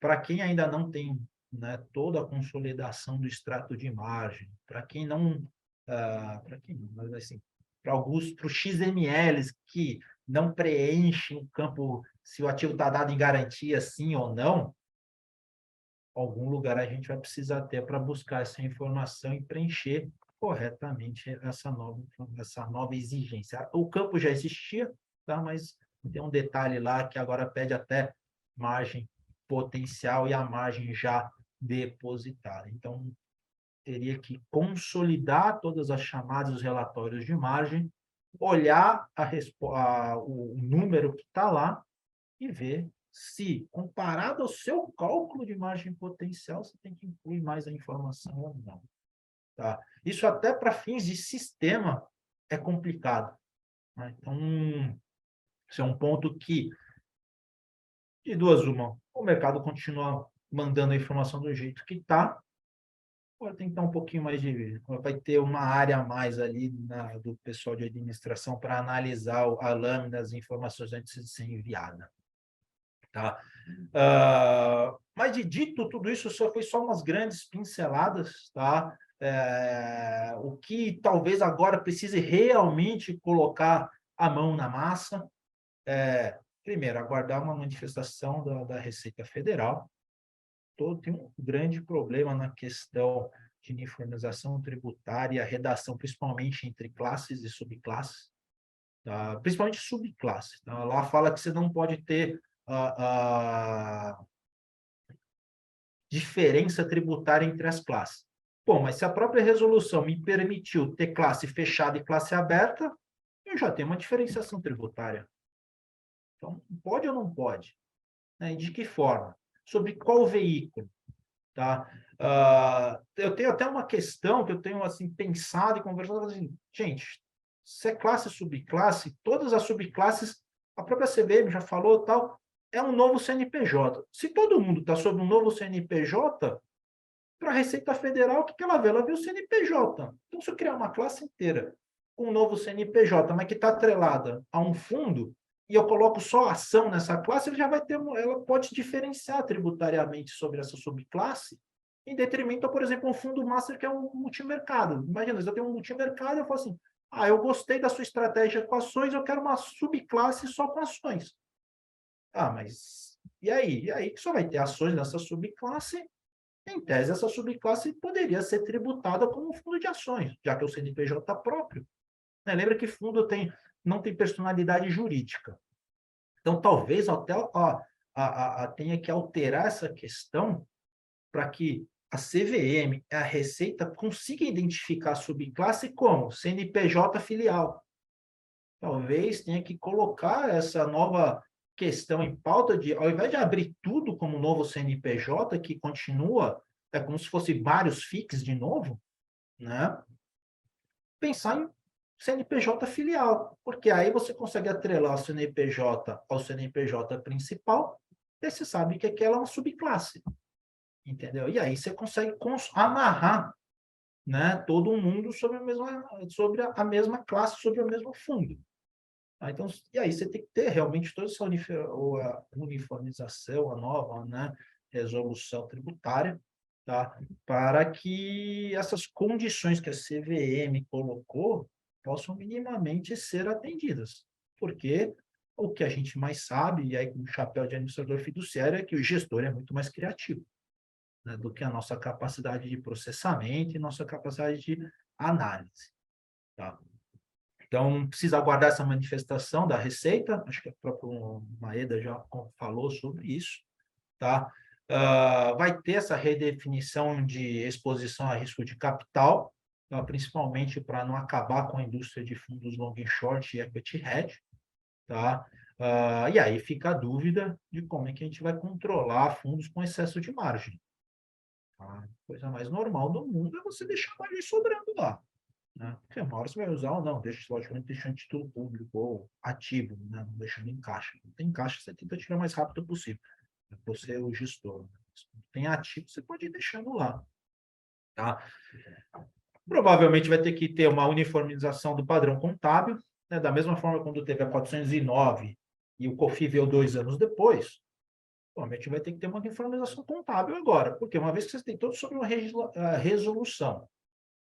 C: Para quem ainda não tem, né, toda a consolidação do extrato de margem, para quem não, mas assim, para alguns, para os XMLs que não preenchem o campo se o ativo está dado em garantia, sim ou não, algum lugar a gente vai precisar ter para buscar essa informação e preencher corretamente essa nova exigência. O campo já existia, tá? Mas tem um detalhe lá que agora pede até margem potencial e a margem já depositada. Então, teria que consolidar todas as chamadas, os relatórios de margem, olhar o número que está lá e ver se, comparado ao seu cálculo de margem potencial, você tem que incluir mais a informação ou não. Tá? Isso até para fins de sistema é complicado. Né? Então, isso é um ponto que, de duas uma, o mercado continua mandando a informação do jeito que está, pode tem que dar um pouquinho mais de... Vai ter uma área a mais ali do pessoal de administração para analisar a lâmina, as informações antes de ser enviada. Tá? Mas, dito tudo isso, foi só umas grandes pinceladas, tá? O que talvez agora precise realmente colocar a mão na massa primeiro, aguardar uma manifestação da Receita Federal. Tem um grande problema na questão de uniformização tributária, redação, principalmente entre classes e subclasses, tá? Principalmente subclasses. Tá? Lá fala que você não pode ter a diferença tributária entre as classes. Bom, mas se a própria resolução me permitiu ter classe fechada e classe aberta, eu já tenho uma diferenciação tributária. Então, pode ou não pode? Né? De que forma? Sobre qual veículo? Tá? Eu tenho até uma questão que eu tenho assim, pensado e conversado, assim, gente, se é classe subclasse, todas as subclasses, a própria CVM já falou, tal, é um novo CNPJ. Se todo mundo está sob um novo CNPJ, para a Receita Federal, o que ela vê? Ela vê o CNPJ. Então, se eu criar uma classe inteira com um novo CNPJ, mas que está atrelada a um fundo, e eu coloco só ação nessa classe, ela pode diferenciar tributariamente sobre essa subclasse, em detrimento a, por exemplo, um fundo master que é um multimercado. Imagina, se eu tenho um multimercado, eu falo assim, eu gostei da sua estratégia com ações, eu quero uma subclasse só com ações. Mas e aí? E aí que só vai ter ações nessa subclasse. Em tese, essa subclasse poderia ser tributada como um fundo de ações, já que é o CNPJ próprio. Né? Lembra que fundo não tem personalidade jurídica. Então, talvez até tenha que alterar essa questão para que a CVM, a Receita, consiga identificar a subclasse como CNPJ filial. Talvez tenha que colocar essa nova questão em pauta ao invés de abrir tudo como novo CNPJ, que continua, como se fosse vários FICs de novo, né? Pensar em CNPJ filial, porque aí você consegue atrelar o CNPJ ao CNPJ principal, e você sabe que aquela é uma subclasse, entendeu? E aí você consegue amarrar, né, todo mundo sobre a mesma classe, sobre o mesmo fundo. Então, e aí você tem que ter realmente toda essa uniformização, a nova, né, resolução tributária, tá? Para que essas condições que a CVM colocou possam minimamente ser atendidas. Porque o que a gente mais sabe, e aí com o chapéu de administrador fiduciário, é que o gestor é muito mais criativo, né, do que a nossa capacidade de processamento e nossa capacidade de análise. Tá? Então, precisa aguardar essa manifestação da Receita, acho que a própria Maeda já falou sobre isso, tá? Vai ter essa redefinição de exposição a risco de capital, tá? Principalmente para não acabar com a indústria de fundos long and short e equity hedge, tá? E aí fica a dúvida de como é que a gente vai controlar fundos com excesso de margem. A coisa mais normal do mundo é você deixar a margem sobrando lá, né? Porque uma hora você vai usar ou não, logicamente deixando título público ou ativo, né? Não deixando em caixa. Não tem caixa, você tenta tirar o mais rápido possível. Você é o gestor. Tem ativo, você pode ir deixando lá, tá? Provavelmente vai ter que ter uma uniformização do padrão contábil, né? Da mesma forma quando teve a 409 e o COFI veio 2 anos depois, provavelmente vai ter que ter uma uniformização contábil agora, porque uma vez que você tem todo sobre uma resolução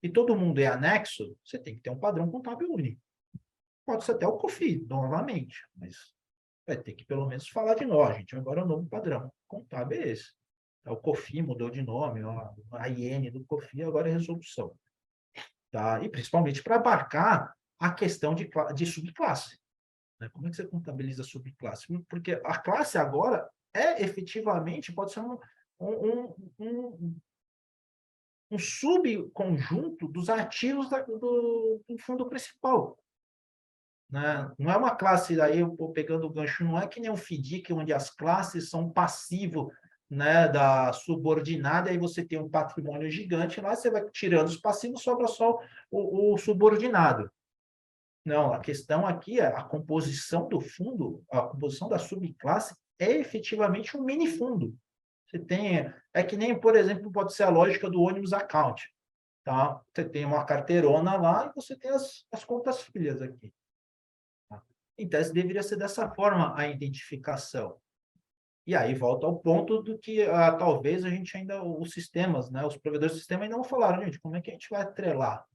C: e todo mundo é anexo, você tem que ter um padrão contábil único. Pode ser até o COFI, novamente, mas vai ter que pelo menos falar de nós, gente. Agora o novo padrão contábil é esse. O COFI mudou de nome, a IN do COFI agora é resolução. Tá? E principalmente para abarcar a questão de subclasse. Né? Como é que você contabiliza subclasse? Porque a classe agora efetivamente, pode ser um subconjunto dos ativos do fundo principal. Né? Não é uma classe, aí eu estou pegando o gancho, não é que nem um FDIC, onde as classes são passivo, né, da subordinada, aí você tem um patrimônio gigante, lá você vai tirando os passivos, sobra só o subordinado. Não, a questão aqui é a composição do fundo, a composição da subclasse é efetivamente um minifundo. Você tem, é que nem, por exemplo, pode ser a lógica do ônibus account. Tá? Você tem uma carteirona lá e você tem as contas filhas aqui. Então, deveria ser dessa forma a identificação. E aí volta ao ponto do que talvez a gente ainda, os sistemas, né, os provedores do sistema ainda não falaram, gente, como é que a gente vai atrelar,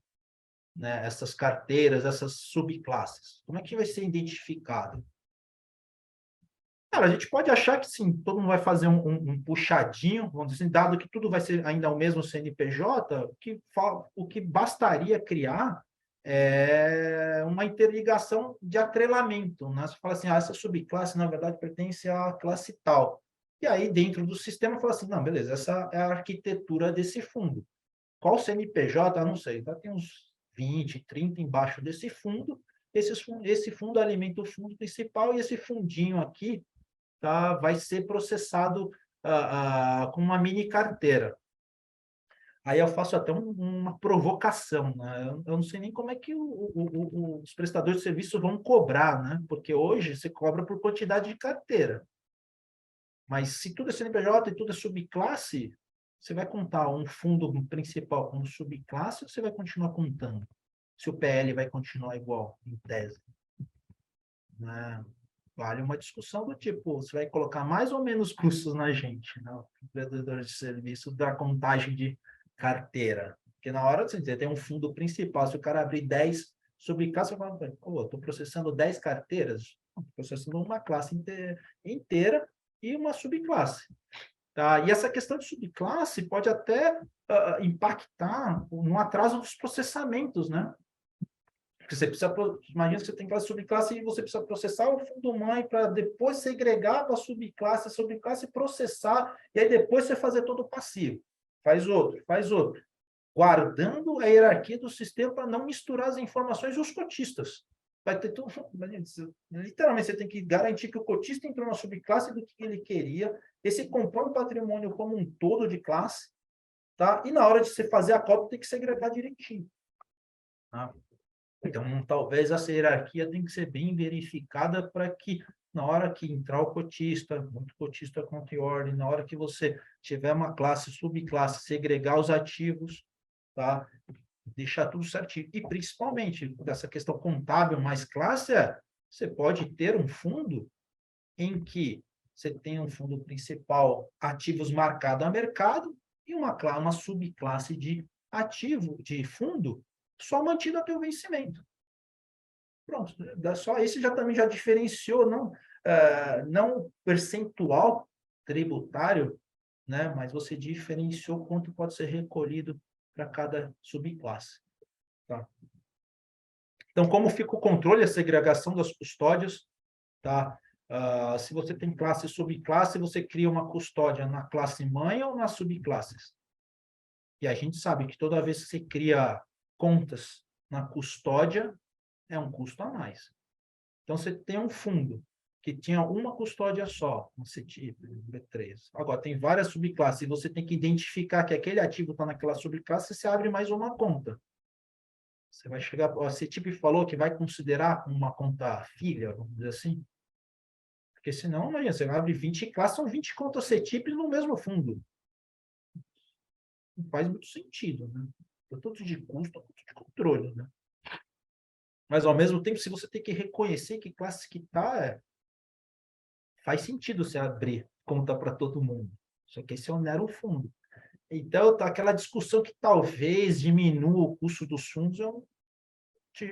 C: né, essas carteiras, essas subclasses? Como é que vai ser identificado? Cara, a gente pode achar que sim, todo mundo vai fazer um puxadinho, vamos dizer assim, dado que tudo vai ser ainda o mesmo CNPJ, o que bastaria criar uma interligação de atrelamento, né? Você fala assim, essa subclasse, na verdade, pertence à classe tal. E aí, dentro do sistema, fala assim, não, beleza, essa é a arquitetura desse fundo. Qual CNPJ? Eu não sei. Então, tem uns 20, 30 embaixo desse fundo. Esse fundo alimenta o fundo principal e esse fundinho aqui, tá, vai ser processado com uma mini carteira. Aí eu faço até uma provocação, né? Eu não sei nem como é que os prestadores de serviço vão cobrar, né? Porque hoje você cobra por quantidade de carteira. Mas se tudo é CNPJ e tudo é subclasse, você vai contar um fundo principal como subclasse ou você vai continuar contando? Se o PL vai continuar igual, em tese. Né? Vale uma discussão do tipo, você vai colocar mais ou menos custos na gente, né? O prestador de serviço da contagem de carteira. Porque na hora você tem um fundo principal, se o cara abrir 10 subclasses, você fala, pô, estou processando 10 carteiras, estou processando uma classe inteira e uma subclasse. Tá? E essa questão de subclasse pode até impactar no atraso dos processamentos, né? Porque você precisa, imagina que você tem classe subclasse e você precisa processar o fundo mãe para depois segregar para a subclasse processar, e aí depois você fazer todo o passivo. Faz outro. Guardando a hierarquia do sistema para não misturar as informações dos cotistas. Vai ter tudo. Literalmente, você tem que garantir que o cotista entrou na subclasse do que ele queria, esse compõe o patrimônio como um todo de classe, tá? E na hora de você fazer a cópia, tem que segregar direitinho. Tá? Então, talvez essa hierarquia tem que ser bem verificada para que, na hora que entrar o cotista, muito cotista conta e ordem, na hora que você tiver uma classe, subclasse, segregar os ativos, tá? Deixar tudo certinho. E, principalmente, dessa questão contábil mais classe, você pode ter um fundo em que você tem um fundo principal, ativos marcado a mercado, e uma subclasse de ativo, de fundo, só mantido até o vencimento. Pronto, só esse também já diferenciou, não percentual tributário, né, mas você diferenciou quanto pode ser recolhido para cada subclasse. Tá? Então, como fica o controle e a segregação das custódias, tá? Se você tem classe e subclasse, você cria uma custódia na classe mãe ou nas subclasses. E a gente sabe que toda vez que você cria contas na custódia, é um custo a mais. Então, você tem um fundo que tinha uma custódia só, um CTIP, B3. Agora, tem várias subclasses, e você tem que identificar que aquele ativo está naquela subclasse, você abre mais uma conta. Você vai chegar... A CTIP falou que vai considerar uma conta filha, vamos dizer assim. Porque senão, imagina, você abre 20 classes, são 20 contas CTIP no mesmo fundo. Não faz muito sentido, né? Tanto de custo, quanto de controle, né? Mas, ao mesmo tempo, se você tem que reconhecer que classe que está, faz sentido você abrir conta para todo mundo. Só que esse onera o fundo. Então, tá aquela discussão que talvez diminua o custo dos fundos,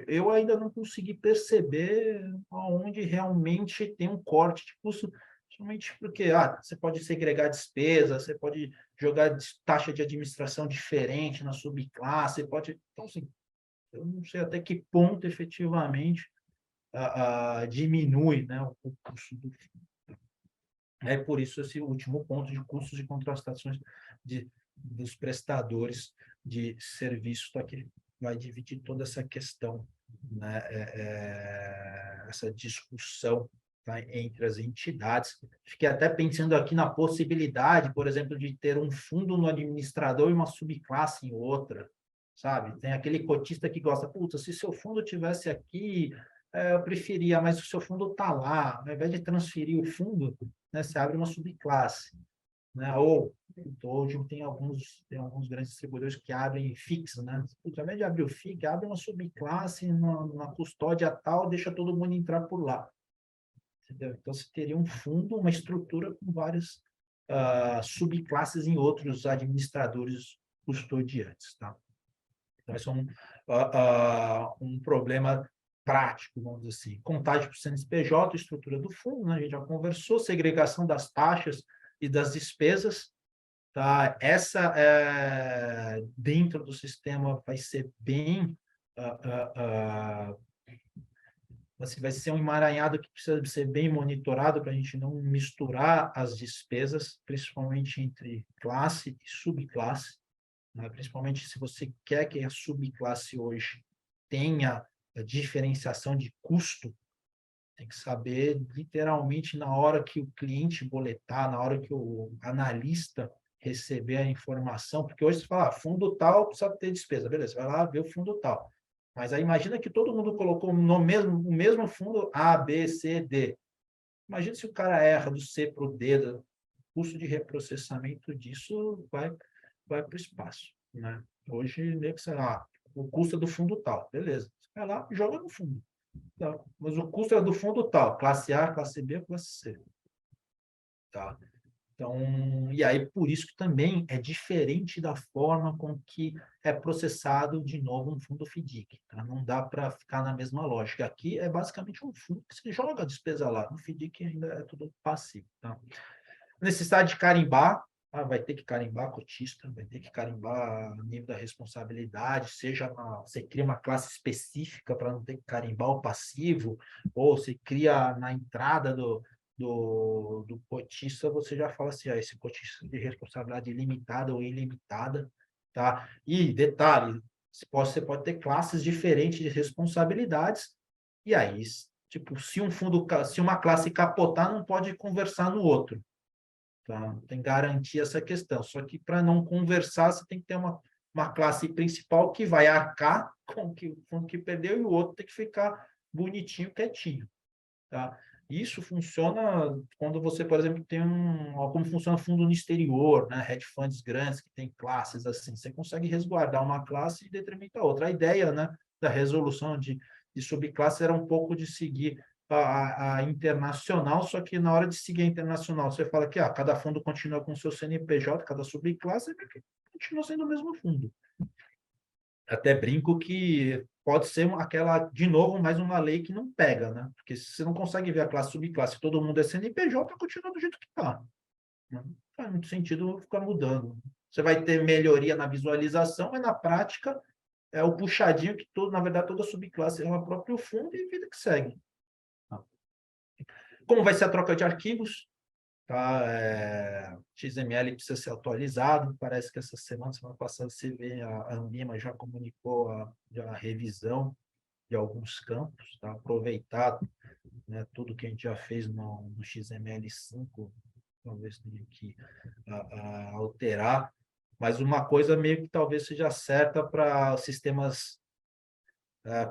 C: eu ainda não consegui perceber onde realmente tem um corte de custo, somente porque você pode segregar despesa, você pode jogar taxa de administração diferente na subclasse, pode... Então, assim, eu não sei até que ponto efetivamente diminui, né, o custo do fundo. É por isso esse último ponto de custos de contratações dos prestadores de serviço, tá, que vai dividir toda essa questão, né, essa discussão, tá, entre as entidades. Fiquei até pensando aqui na possibilidade, por exemplo, de ter um fundo no administrador e uma subclasse em outra, sabe? Tem aquele cotista que gosta, puta, se seu fundo tivesse aqui, eu preferia, mas o seu fundo está lá, ao invés de transferir o fundo, né, você abre uma subclasse, né? Ou hoje tem alguns grandes distribuidores que abrem fixo, né? Ao invés de abrir o FIC, abre uma subclasse na custódia tal, deixa todo mundo entrar por lá. Entendeu? Então, você teria um fundo, uma estrutura com várias subclasses em outros administradores custodiantes, tá? Então, esse é um problema prático, vamos dizer assim. Contagem para o CNPJ, estrutura do fundo, né? A gente já conversou, segregação das taxas e das despesas, tá? Essa, dentro do sistema, vai ser bem... vai ser um emaranhado que precisa ser bem monitorado para a gente não misturar as despesas, principalmente entre classe e subclasse, né? Principalmente se você quer que a subclasse hoje tenha a diferenciação de custo, tem que saber literalmente na hora que o cliente boletar, na hora que o analista receber a informação, porque hoje você fala, fundo tal precisa ter despesa, beleza, vai lá ver o fundo tal. Mas aí imagina que todo mundo colocou no o mesmo fundo A, B, C, D. Imagina se o cara erra do C para o D, o custo de reprocessamento disso vai para o espaço, né? Hoje, meio que, sei lá, o custo é do fundo tal, beleza. Você vai lá e joga no fundo. Tá? Mas o custo é do fundo tal, classe A, classe B, classe C. Tá? Então, e aí por isso que também é diferente da forma com que é processado de novo um fundo FDIC. Tá? Não dá para ficar na mesma lógica. Aqui é basicamente um fundo que você joga a despesa lá. No FDIC ainda é tudo passivo. Tá? Necessidade de carimbar, vai ter que carimbar cotista, vai ter que carimbar nível da responsabilidade, você cria uma classe específica para não ter que carimbar o passivo, ou você cria na entrada do cotista, você já fala assim, esse cotista de responsabilidade limitada ou ilimitada, tá? E, detalhe, você pode ter classes diferentes de responsabilidades, e aí, tipo, se uma classe capotar, não pode conversar no outro. Tá? Tem que garantir essa questão. Só que para não conversar, você tem que ter uma classe principal que vai arcar com o fundo que perdeu e o outro tem que ficar bonitinho, quietinho. Tá? Isso funciona quando você, por exemplo, tem como funciona fundo no exterior, né? Hedge funds grandes que tem classes assim. Você consegue resguardar uma classe e detrimenta a outra. A ideia, né, da resolução de subclasse era um pouco de seguir a internacional, só que na hora de seguir a internacional, você fala que cada fundo continua com o seu CNPJ, cada subclasse continua sendo o mesmo fundo. Até brinco que pode ser de novo, mais uma lei que não pega, né? Porque se você não consegue ver a classe subclasse, todo mundo é CNPJ, continua do jeito que está. Não faz muito sentido ficar mudando. Você vai ter melhoria na visualização, mas na prática é o puxadinho que na verdade, toda subclasse é o próprio fundo e vida que segue. Como vai ser a troca de arquivos? Tá? XML precisa ser atualizado. Parece que essa semana passada, você vê, a Ambima já comunicou a revisão de alguns campos, tá? Aproveitar, né, tudo que a gente já fez no XML5, talvez tenha que alterar, mas uma coisa meio que talvez seja certa para sistemas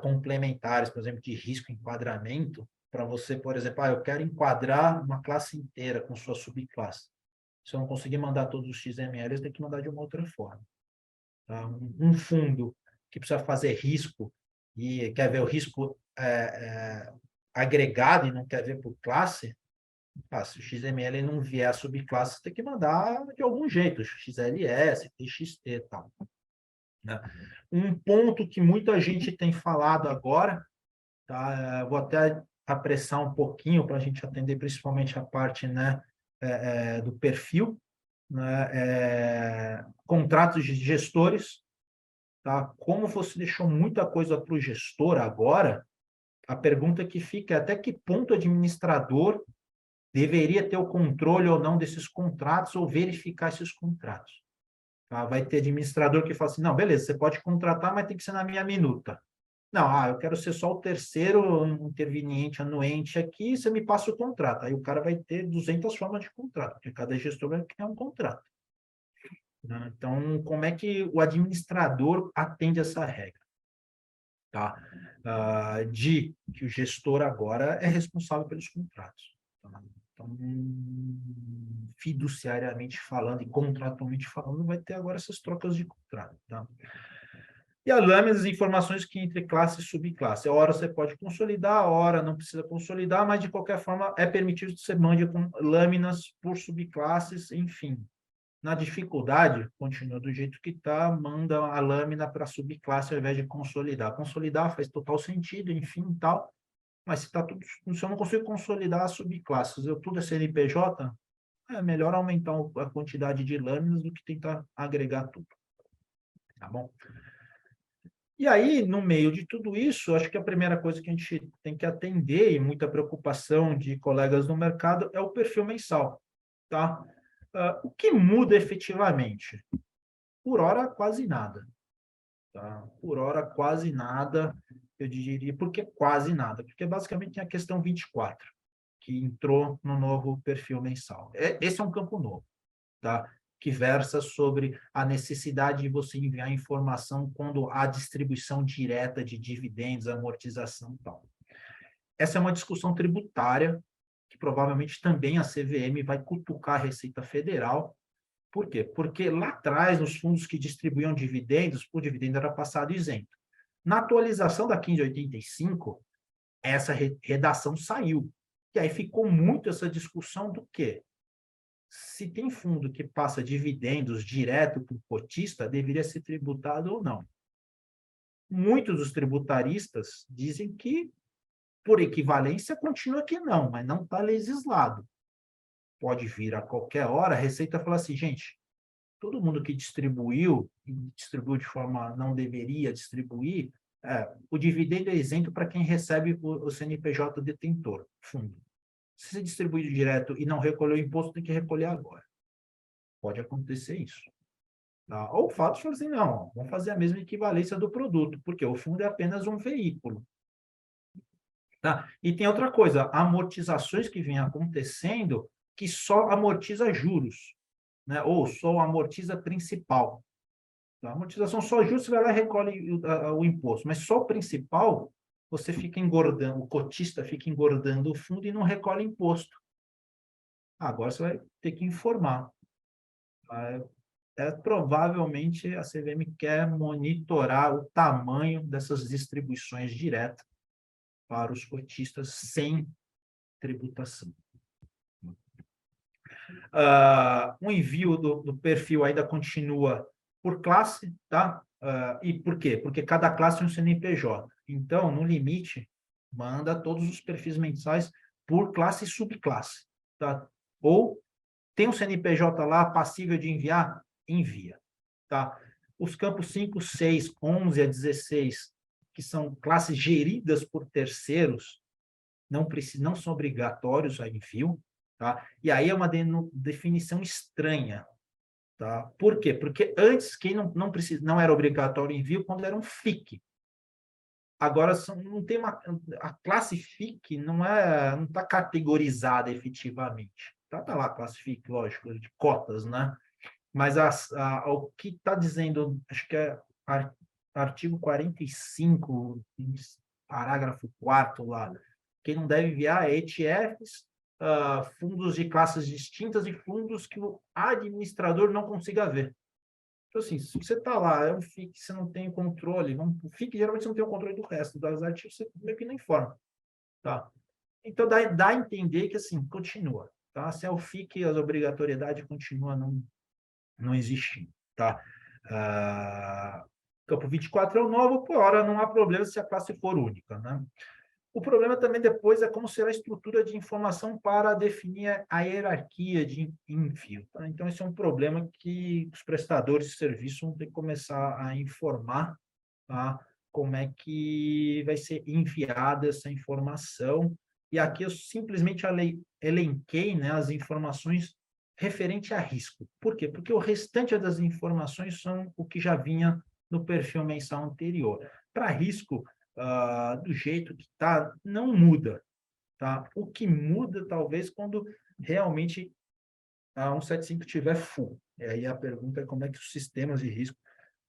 C: complementares, por exemplo, de risco e enquadramento, para você, por exemplo, eu quero enquadrar uma classe inteira com sua subclasse. Se eu não conseguir mandar todos os XMLs, eu tenho que mandar de uma outra forma. Tá? Um fundo que precisa fazer risco e quer ver o risco agregado e não quer ver por classe, se o XML não vier a subclasse, você tem que mandar de algum jeito, XLS, TXT e tal. Né? Um ponto que muita gente tem falado agora, tá? Vou até apressar um pouquinho para a gente atender principalmente a parte, né, do perfil, né, contratos de gestores, tá? Como você deixou muita coisa para o gestor agora, a pergunta que fica é até que ponto o administrador deveria ter o controle ou não desses contratos ou verificar esses contratos. Tá? Vai ter administrador que fala assim, não, beleza, você pode contratar, mas tem que ser na minha minuta. Não, eu quero ser só o terceiro interveniente anuente aqui, você me passa o contrato. Aí o cara vai ter 200 formas de contrato, porque cada gestor vai criar um contrato. Né? Então, como é que o administrador atende essa regra? Tá? De que o gestor agora é responsável pelos contratos. Tá? Então, fiduciariamente falando e contratualmente falando, vai ter agora essas trocas de contrato. Tá? E a lâmina, as informações que entre classe e subclasse. A hora você pode consolidar, a hora não precisa consolidar, mas de qualquer forma é permitido que você mande com lâminas por subclasses, enfim. Na dificuldade, continua do jeito que está, manda a lâmina para a subclasse ao invés de consolidar. Consolidar faz total sentido, enfim, tal, mas se, tá tudo, se eu não consigo consolidar as subclasses, tudo é CNPJ, é melhor aumentar a quantidade de lâminas do que tentar agregar tudo. Tá bom? E aí, no meio de tudo isso, acho que a primeira coisa que a gente tem que atender, e muita preocupação de colegas no mercado, é o perfil mensal. Tá? O que muda efetivamente? Por hora, quase nada. Tá? Por hora, quase nada, eu diria. Por que quase nada? Porque basicamente tem a questão 24, que entrou no novo perfil mensal. Esse é um campo novo, tá? Que versa sobre a necessidade de você enviar informação quando há distribuição direta de dividendos, amortização e tal. Essa é uma discussão tributária, que provavelmente também a CVM vai cutucar a Receita Federal. Por quê? Porque lá atrás, nos fundos que distribuíam dividendos, o dividendo era passado isento. Na atualização da 1585, essa redação saiu. E aí ficou muito essa discussão do quê? Se tem fundo que passa dividendos direto para o cotista, deveria ser tributado ou não. Muitos dos tributaristas dizem que, por equivalência, continua que não, mas não está legislado. Pode vir a qualquer hora, a Receita fala assim, gente, todo mundo que distribuiu, e distribuiu de forma não deveria distribuir, o dividendo é isento para quem recebe o CNPJ detentor, fundo. Se você distribuir direto e não recolheu o imposto, tem que recolher agora. Pode acontecer isso. Tá? Ou o fato de falar assim, não, vamos fazer a mesma equivalência do produto, porque o fundo é apenas um veículo. Tá? E tem outra coisa, amortizações que vêm acontecendo que só amortiza juros, né? Ou só amortiza principal. A amortização só juros, você vai lá e recolhe o imposto, mas só o principal, você fica engordando, o cotista fica engordando o fundo e não recolhe imposto. Agora você vai ter que informar. Provavelmente a CVM quer monitorar o tamanho dessas distribuições diretas para os cotistas sem tributação. O envio do perfil ainda continua por classe, tá? E por quê? Porque cada classe é um CNPJ. Então, no limite, manda todos os perfis mensais por classe e subclasse, tá? Ou tem um CNPJ lá passível de enviar? Envia, tá? Os campos 5, 6, 11 a 16, que são classes geridas por terceiros, não são obrigatórios a envio, tá? E aí é uma definição estranha, tá? Por quê? Porque antes quem não era obrigatório envio quando era um FIC. Agora não tem a classe FIC não está categorizada efetivamente. Tá lá a classe FIC, lógico, de cotas, né? Mas o que está dizendo, acho que é artigo 45, parágrafo 4º lá, quem não deve enviar é ETFs, fundos de classes distintas e fundos que o administrador não consiga ver. Então, assim, se você está lá, é um FIC, você não tem controle, o FIC geralmente você não tem o controle do resto, das artigos você meio que não informa, tá? Então, dá a entender que, assim, continua, tá? Se é o FIC, a obrigatoriedade continua não existindo, tá? Campo 24 é o novo, por hora não há problema se a classe for única, né? O problema também depois é como será a estrutura de informação para definir a hierarquia de envio. Tá? Então, esse é um problema que os prestadores de serviço vão ter que começar a informar, tá? Como é que vai ser enviada essa informação. E aqui eu simplesmente elenquei, né, as informações referente a risco. Por quê? Porque o restante das informações são o que já vinha no perfil mensal anterior. Para risco, do jeito que está, não muda. Tá? O que muda, talvez, quando realmente a 175 estiver full. E aí a pergunta é como é que os sistemas de risco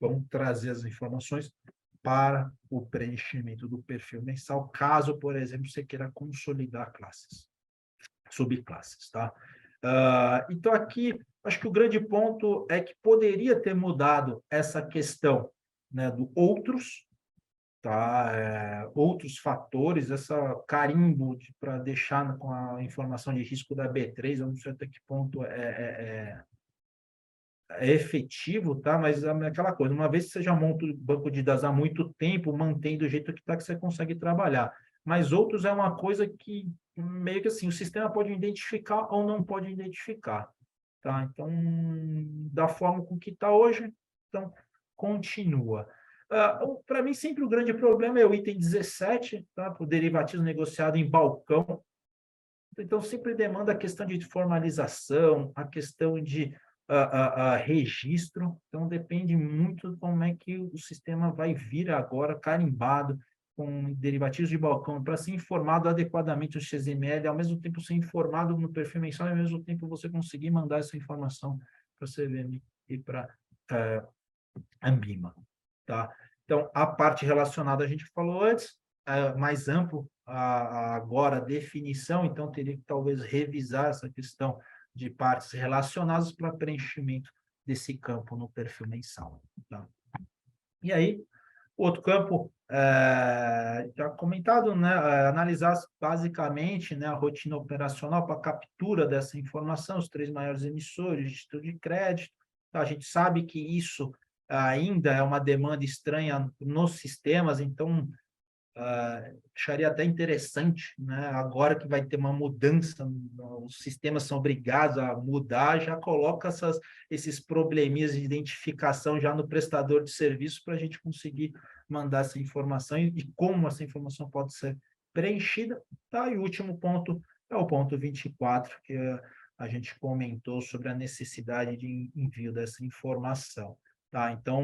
C: vão trazer as informações para o preenchimento do perfil mensal, caso, por exemplo, você queira consolidar classes, subclasses. Tá? Então, aqui, acho que o grande ponto é que poderia ter mudado essa questão, né, do outros, tá? Outros fatores, essa carimbo para deixar com a informação de risco da B3, eu não sei até que ponto é efetivo, tá? Mas é aquela coisa, uma vez que você já monta o banco de dados há muito tempo, mantém do jeito que está, que você consegue trabalhar. Mas outros é uma coisa que, meio que assim, o sistema pode identificar ou não pode identificar, tá? Então, da forma com que está hoje, então, continua. Para mim, sempre o grande problema é o item 17, tá? O derivativo negociado em balcão. Então, sempre demanda a questão de formalização, a questão de registro. Então, depende muito de como é que o sistema vai vir agora carimbado com derivativos de balcão para ser informado adequadamente o XML, ao mesmo tempo ser informado no perfil mensal e ao mesmo tempo você conseguir mandar essa informação para a CVM e para Ambima. Tá? Então, a parte relacionada a gente falou antes, mais amplo agora a definição, então teria que talvez revisar essa questão de partes relacionadas para preenchimento desse campo no perfil mensal. Tá? E aí, outro campo, já comentado, né, analisar basicamente, né, a rotina operacional para captura dessa informação, os 3 maiores emissores, de título de crédito. A gente sabe que isso ainda é uma demanda estranha nos sistemas, então acharia até interessante, né? Agora que vai ter uma mudança, os sistemas são obrigados a mudar, já coloca esses probleminhas de identificação já no prestador de serviço para a gente conseguir mandar essa informação e como essa informação pode ser preenchida. Tá? E o último ponto é o ponto 24, que a gente comentou sobre a necessidade de envio dessa informação. Tá, então,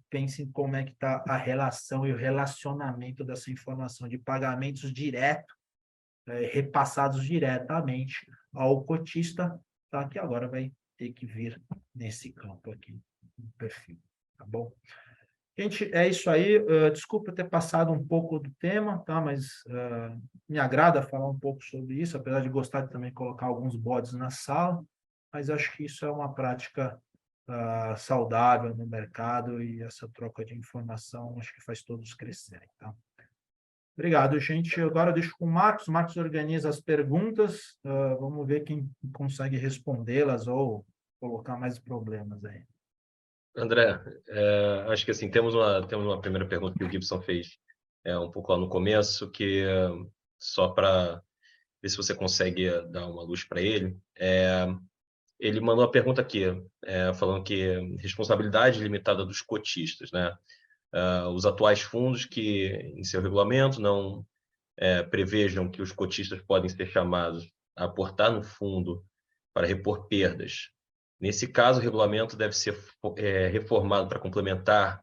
C: pense em como é que está a relação e o relacionamento dessa informação de pagamentos direto, repassados diretamente ao cotista, tá, que agora vai ter que vir nesse campo aqui, no perfil, tá bom? Gente, é isso aí. Desculpa ter passado um pouco do tema, tá, mas me agrada falar um pouco sobre isso, apesar de gostar de também colocar alguns bodes na sala, mas acho que isso é uma prática saudável no mercado e essa troca de informação acho que faz todos crescerem. Tá? Obrigado, gente. Agora eu deixo com o Marcos. O Marcos organiza as perguntas. Vamos ver quem consegue respondê-las ou colocar mais problemas aí.
A: André, acho que assim, temos uma primeira pergunta que o Gibson fez um pouco lá no começo, que só para ver se você consegue dar uma luz para ele. Ele mandou uma pergunta aqui, falando que responsabilidade limitada dos cotistas, né? Os atuais fundos que, em seu regulamento, não prevejam que os cotistas podem ser chamados a aportar no fundo para repor perdas. Nesse caso, o regulamento deve ser reformado para complementar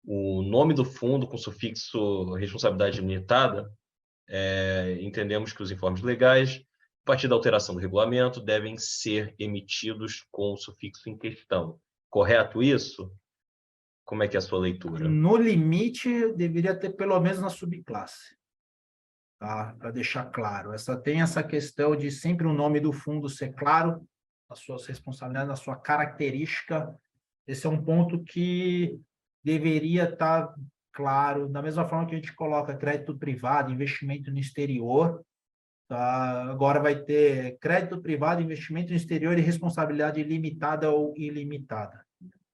A: o nome do fundo com sufixo responsabilidade limitada. Entendemos que os informes legais, a partir da alteração do regulamento, devem ser emitidos com o sufixo em questão. Correto isso? Como é que é a sua leitura?
C: No limite, deveria ter pelo menos na subclasse. Tá? Para deixar claro. Tem essa questão de sempre o nome do fundo ser claro, as suas responsabilidades, a sua característica. Esse é um ponto que deveria estar claro, da mesma forma que a gente coloca crédito privado, investimento no exterior, tá? Agora vai ter crédito privado, investimento no exterior e responsabilidade limitada ou ilimitada.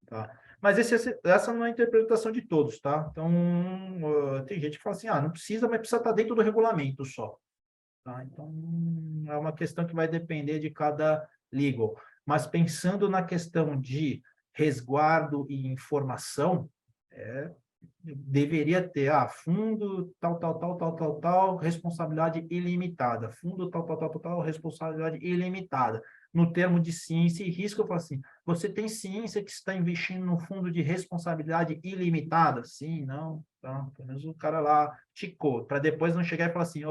C: Tá? Mas essa não é a interpretação de todos, tá? Então, tem gente que fala assim, não precisa, mas precisa estar dentro do regulamento só. Tá? Então, é uma questão que vai depender de cada legal. Mas pensando na questão de resguardo e informação, deveria ter, fundo tal, responsabilidade ilimitada. Fundo tal, responsabilidade ilimitada. No termo de ciência e risco, eu falo assim, você tem ciência que está investindo no fundo de responsabilidade ilimitada? Sim, não? Então, pelo menos o cara lá ticou, para depois não chegar e falar assim,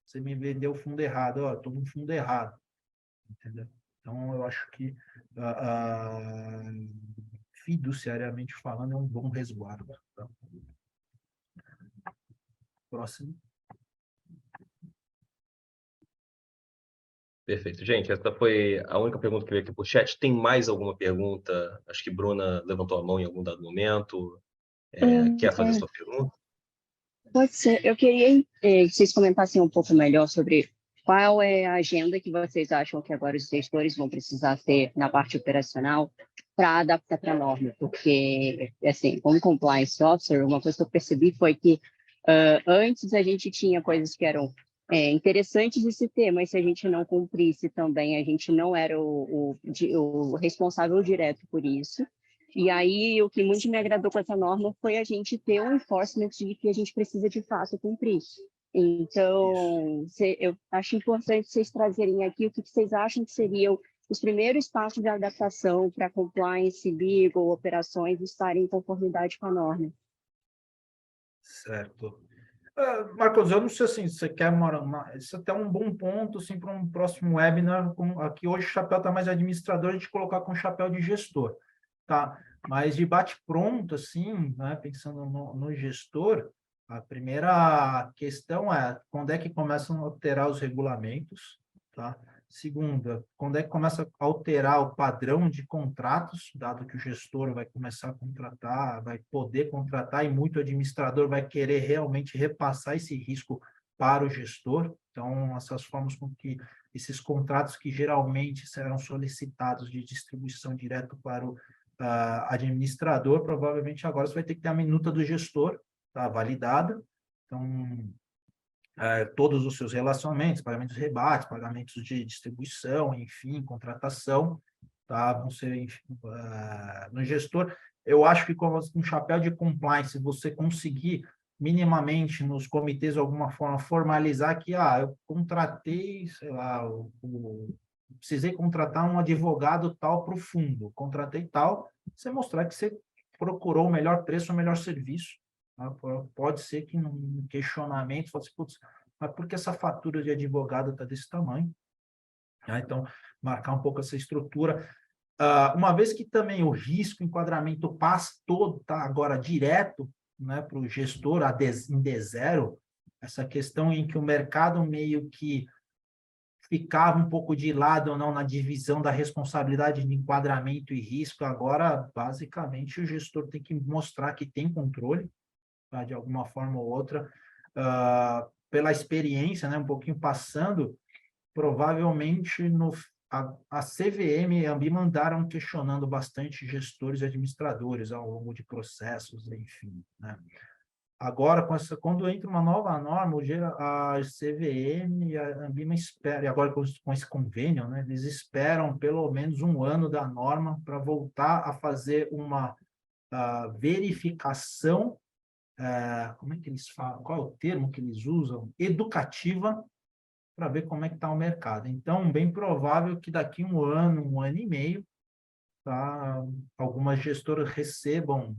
C: você me vendeu o fundo errado, estou no fundo errado. Entendeu? Então, eu acho que, fiduciariamente falando, é um bom resguardo. Tá? Próximo.
A: Perfeito. Gente, essa foi a única pergunta que veio aqui por chat. Tem mais alguma pergunta? Acho que Bruna levantou a mão em algum dado momento. Quer fazer sua pergunta?
D: Pode ser. Eu queria que vocês comentassem um pouco melhor sobre qual é a agenda que vocês acham que agora os gestores vão precisar ter na parte operacional para adaptar para a norma, porque, assim, como compliance officer, uma coisa que eu percebi foi que antes a gente tinha coisas que eram interessantes de se ter, mas se a gente não cumprisse também, a gente não era o responsável direto por isso. E aí, o que muito me agradou com essa norma foi a gente ter um enforcement de que a gente precisa, de fato, cumprir. Então, eu acho importante vocês trazerem aqui o que vocês acham que seriam os primeiros passos de adaptação para compliance, legal, operações estarem em conformidade com a norma.
C: Certo. Marcos, eu não sei assim, você quer isso é até um bom ponto assim, para um próximo webinar. Aqui hoje o chapéu está mais administrador, a gente colocar com o chapéu de gestor. Tá? Mas de bate-pronto, assim, né, pensando no gestor, a primeira questão é quando é que começam a alterar os regulamentos, tá? Segunda, quando é que começa a alterar o padrão de contratos, dado que o gestor vai começar a contratar, vai poder contratar e muito administrador vai querer realmente repassar esse risco para o gestor. Então, essas formas com que esses contratos que geralmente serão solicitados de distribuição direto para o administrador, provavelmente agora você vai ter que ter a minuta do gestor, tá, validada. Então, todos os seus relacionamentos, pagamentos de rebate, pagamentos de distribuição, enfim, contratação, tá, vão ser no gestor. Eu acho que com um chapéu de compliance, você conseguir minimamente nos comitês, de alguma forma, formalizar que, eu contratei, sei lá, precisei contratar um advogado tal para o fundo, contratei tal, você mostrar que você procurou o melhor preço, o melhor serviço. Tá? Pode ser que num questionamento, você putz, mas por que essa fatura de advogado está desse tamanho? Então, marcar um pouco essa estrutura. Uma vez que também o risco, enquadramento passa todo, tá agora direto, né, para o gestor em D0, essa questão em que o mercado meio que ficava um pouco de lado ou não na divisão da responsabilidade de enquadramento e risco, agora, basicamente, o gestor tem que mostrar que tem controle, tá, de alguma forma ou outra, pela experiência, né, um pouquinho passando, provavelmente a CVM e a Ambima andaram questionando bastante gestores e administradores ao longo de processos, enfim, né? Agora, quando entra uma nova norma, a CVM e a Ambima esperam, e agora com esse convênio, né, eles esperam pelo menos um ano da norma para voltar a fazer uma verificação como é que eles falam? Qual é o termo que eles usam? Educativa, para ver como é que está o mercado. Então, bem provável que daqui um ano e meio, tá, algumas gestoras recebam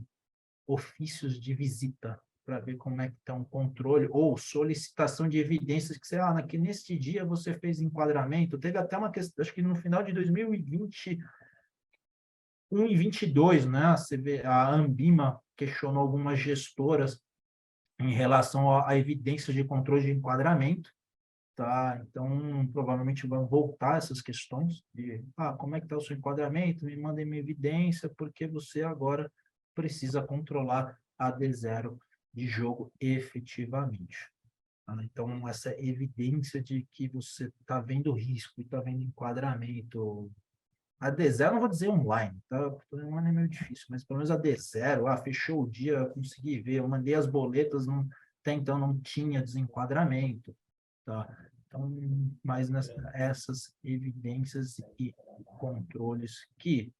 C: ofícios de visita para ver como é que está o controle, ou solicitação de evidências que, sei lá, neste dia você fez enquadramento. Teve até uma questão, acho que no final de 2021 e 22, né, a Ambima questionou algumas gestoras em relação a evidências de controle de enquadramento, tá? Então, provavelmente vão voltar essas questões de, como é que está o seu enquadramento? Me mandem minha evidência, porque você agora precisa controlar a D0 de jogo efetivamente. Tá? Então, essa evidência de que você está vendo risco, está vendo enquadramento. A D0, não vou dizer online, tá? Online é meio difícil, mas pelo menos a D0, fechou o dia, consegui ver, eu mandei as boletas, até então não tinha desenquadramento, tá? Então, mas essas evidências e controles que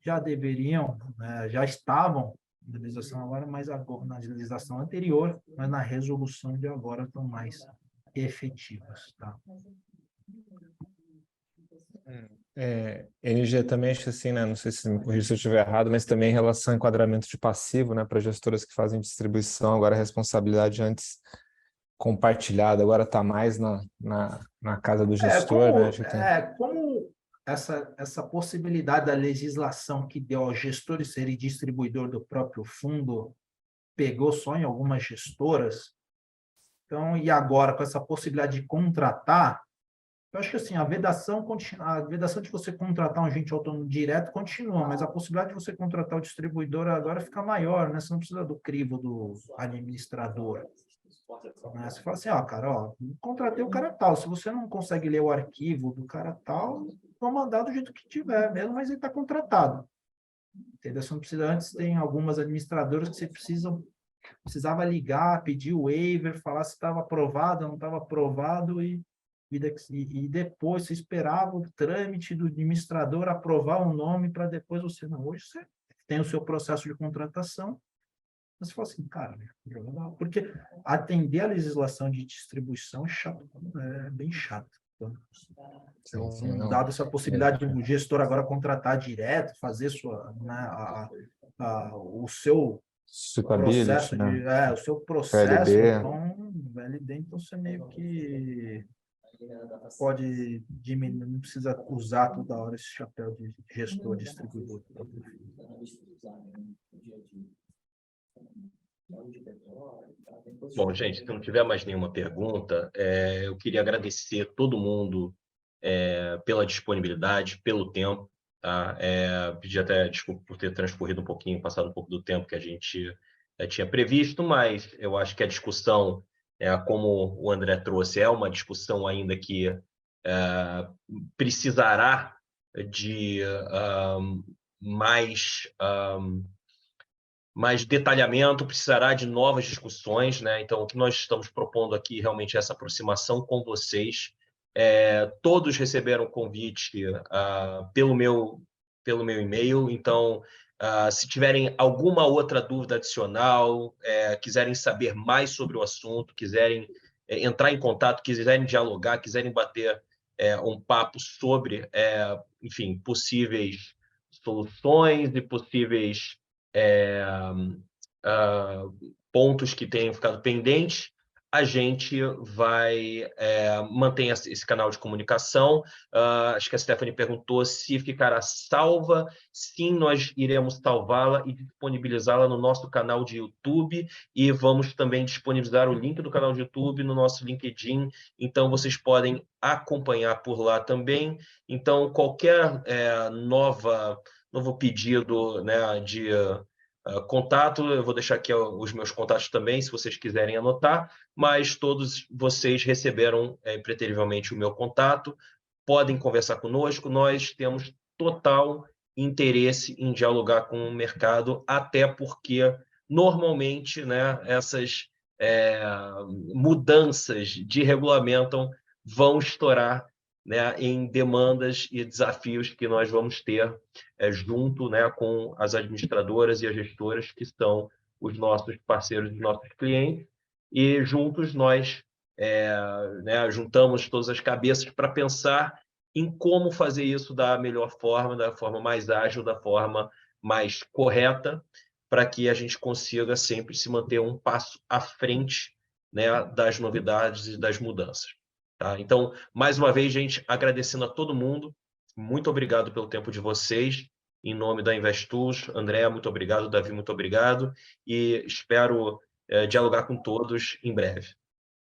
C: já deveriam, né, já estavam na legislação agora, mas agora, na legislação anterior, mas na resolução de agora estão mais efetivas, tá?
B: NG também acho assim, né? Não sei se me corrija se eu estiver errado, mas também em relação ao enquadramento de passivo, né? Para gestoras que fazem distribuição, agora a responsabilidade antes compartilhada, agora está mais na casa do gestor, né?
C: Como essa possibilidade da legislação que deu ao gestor e ser distribuidor do próprio fundo pegou só em algumas gestoras, então, e agora com essa possibilidade de contratar, eu acho que assim, a vedação de você contratar um agente autônomo direto continua, mas a possibilidade de você contratar o distribuidor agora fica maior, né? Você não precisa do crivo do administrador. Né? Você fala assim, cara, contratei o cara tal, se você não consegue ler o arquivo do cara tal, vou mandar do jeito que tiver, mesmo, mas ele está contratado. Entendeu? Você não precisa, antes tem algumas administradoras que você precisava ligar, pedir o waiver, falar se estava aprovado, não estava aprovado, e depois você esperava o trâmite do administrador aprovar o nome para depois você... Não, hoje você tem o seu processo de contratação, você fala assim, cara, porque atender a legislação de distribuição é chato, é bem chato. Então, dado essa possibilidade do gestor agora contratar direto, fazer o seu processo,
B: né?
C: O seu processo,
B: PLB.
C: então, LD, então você meio que pode diminuir, não precisa usar toda hora esse chapéu de gestor, distribuidor.
A: Bom, gente, se não tiver mais nenhuma pergunta, eu queria agradecer a todo mundo pela disponibilidade, pelo tempo. Tá? Pedir até desculpa por ter transcorrido um pouquinho, passado um pouco do tempo que a gente tinha previsto, mas eu acho que a discussão, como o André trouxe, é uma discussão ainda que precisará de mais detalhamento, precisará de novas discussões, né? Então, o que nós estamos propondo aqui realmente é essa aproximação com vocês. Todos receberam convite pelo meu e-mail, então, se tiverem alguma outra dúvida adicional, quiserem saber mais sobre o assunto, quiserem entrar em contato, quiserem dialogar, quiserem bater um papo sobre, enfim, possíveis soluções e possíveis pontos que tenham ficado pendentes, a gente vai manter esse canal de comunicação. Acho que a Stephanie perguntou se ficará salva. Sim, nós iremos salvá-la e disponibilizá-la no nosso canal de YouTube, e vamos também disponibilizar o link do canal de YouTube no nosso LinkedIn, então vocês podem acompanhar por lá também. Então, qualquer novo pedido, né, de contato, eu vou deixar aqui os meus contatos também, se vocês quiserem anotar, mas todos vocês receberam impreterivelmente o meu contato, podem conversar conosco, nós temos total interesse em dialogar com o mercado, até porque, normalmente, né, essas mudanças de regulamento vão estourar, né, em demandas e desafios que nós vamos ter junto, né, com as administradoras e as gestoras que estão os nossos parceiros, os nossos clientes, e juntos nós juntamos todas as cabeças para pensar em como fazer isso da melhor forma, da forma mais ágil, da forma mais correta, para que a gente consiga sempre se manter um passo à frente, né, das novidades e das mudanças. Tá? Então, mais uma vez, gente, agradecendo a todo mundo, muito obrigado pelo tempo de vocês, em nome da Investools. André, muito obrigado. Davi, muito obrigado. E espero dialogar com todos em breve.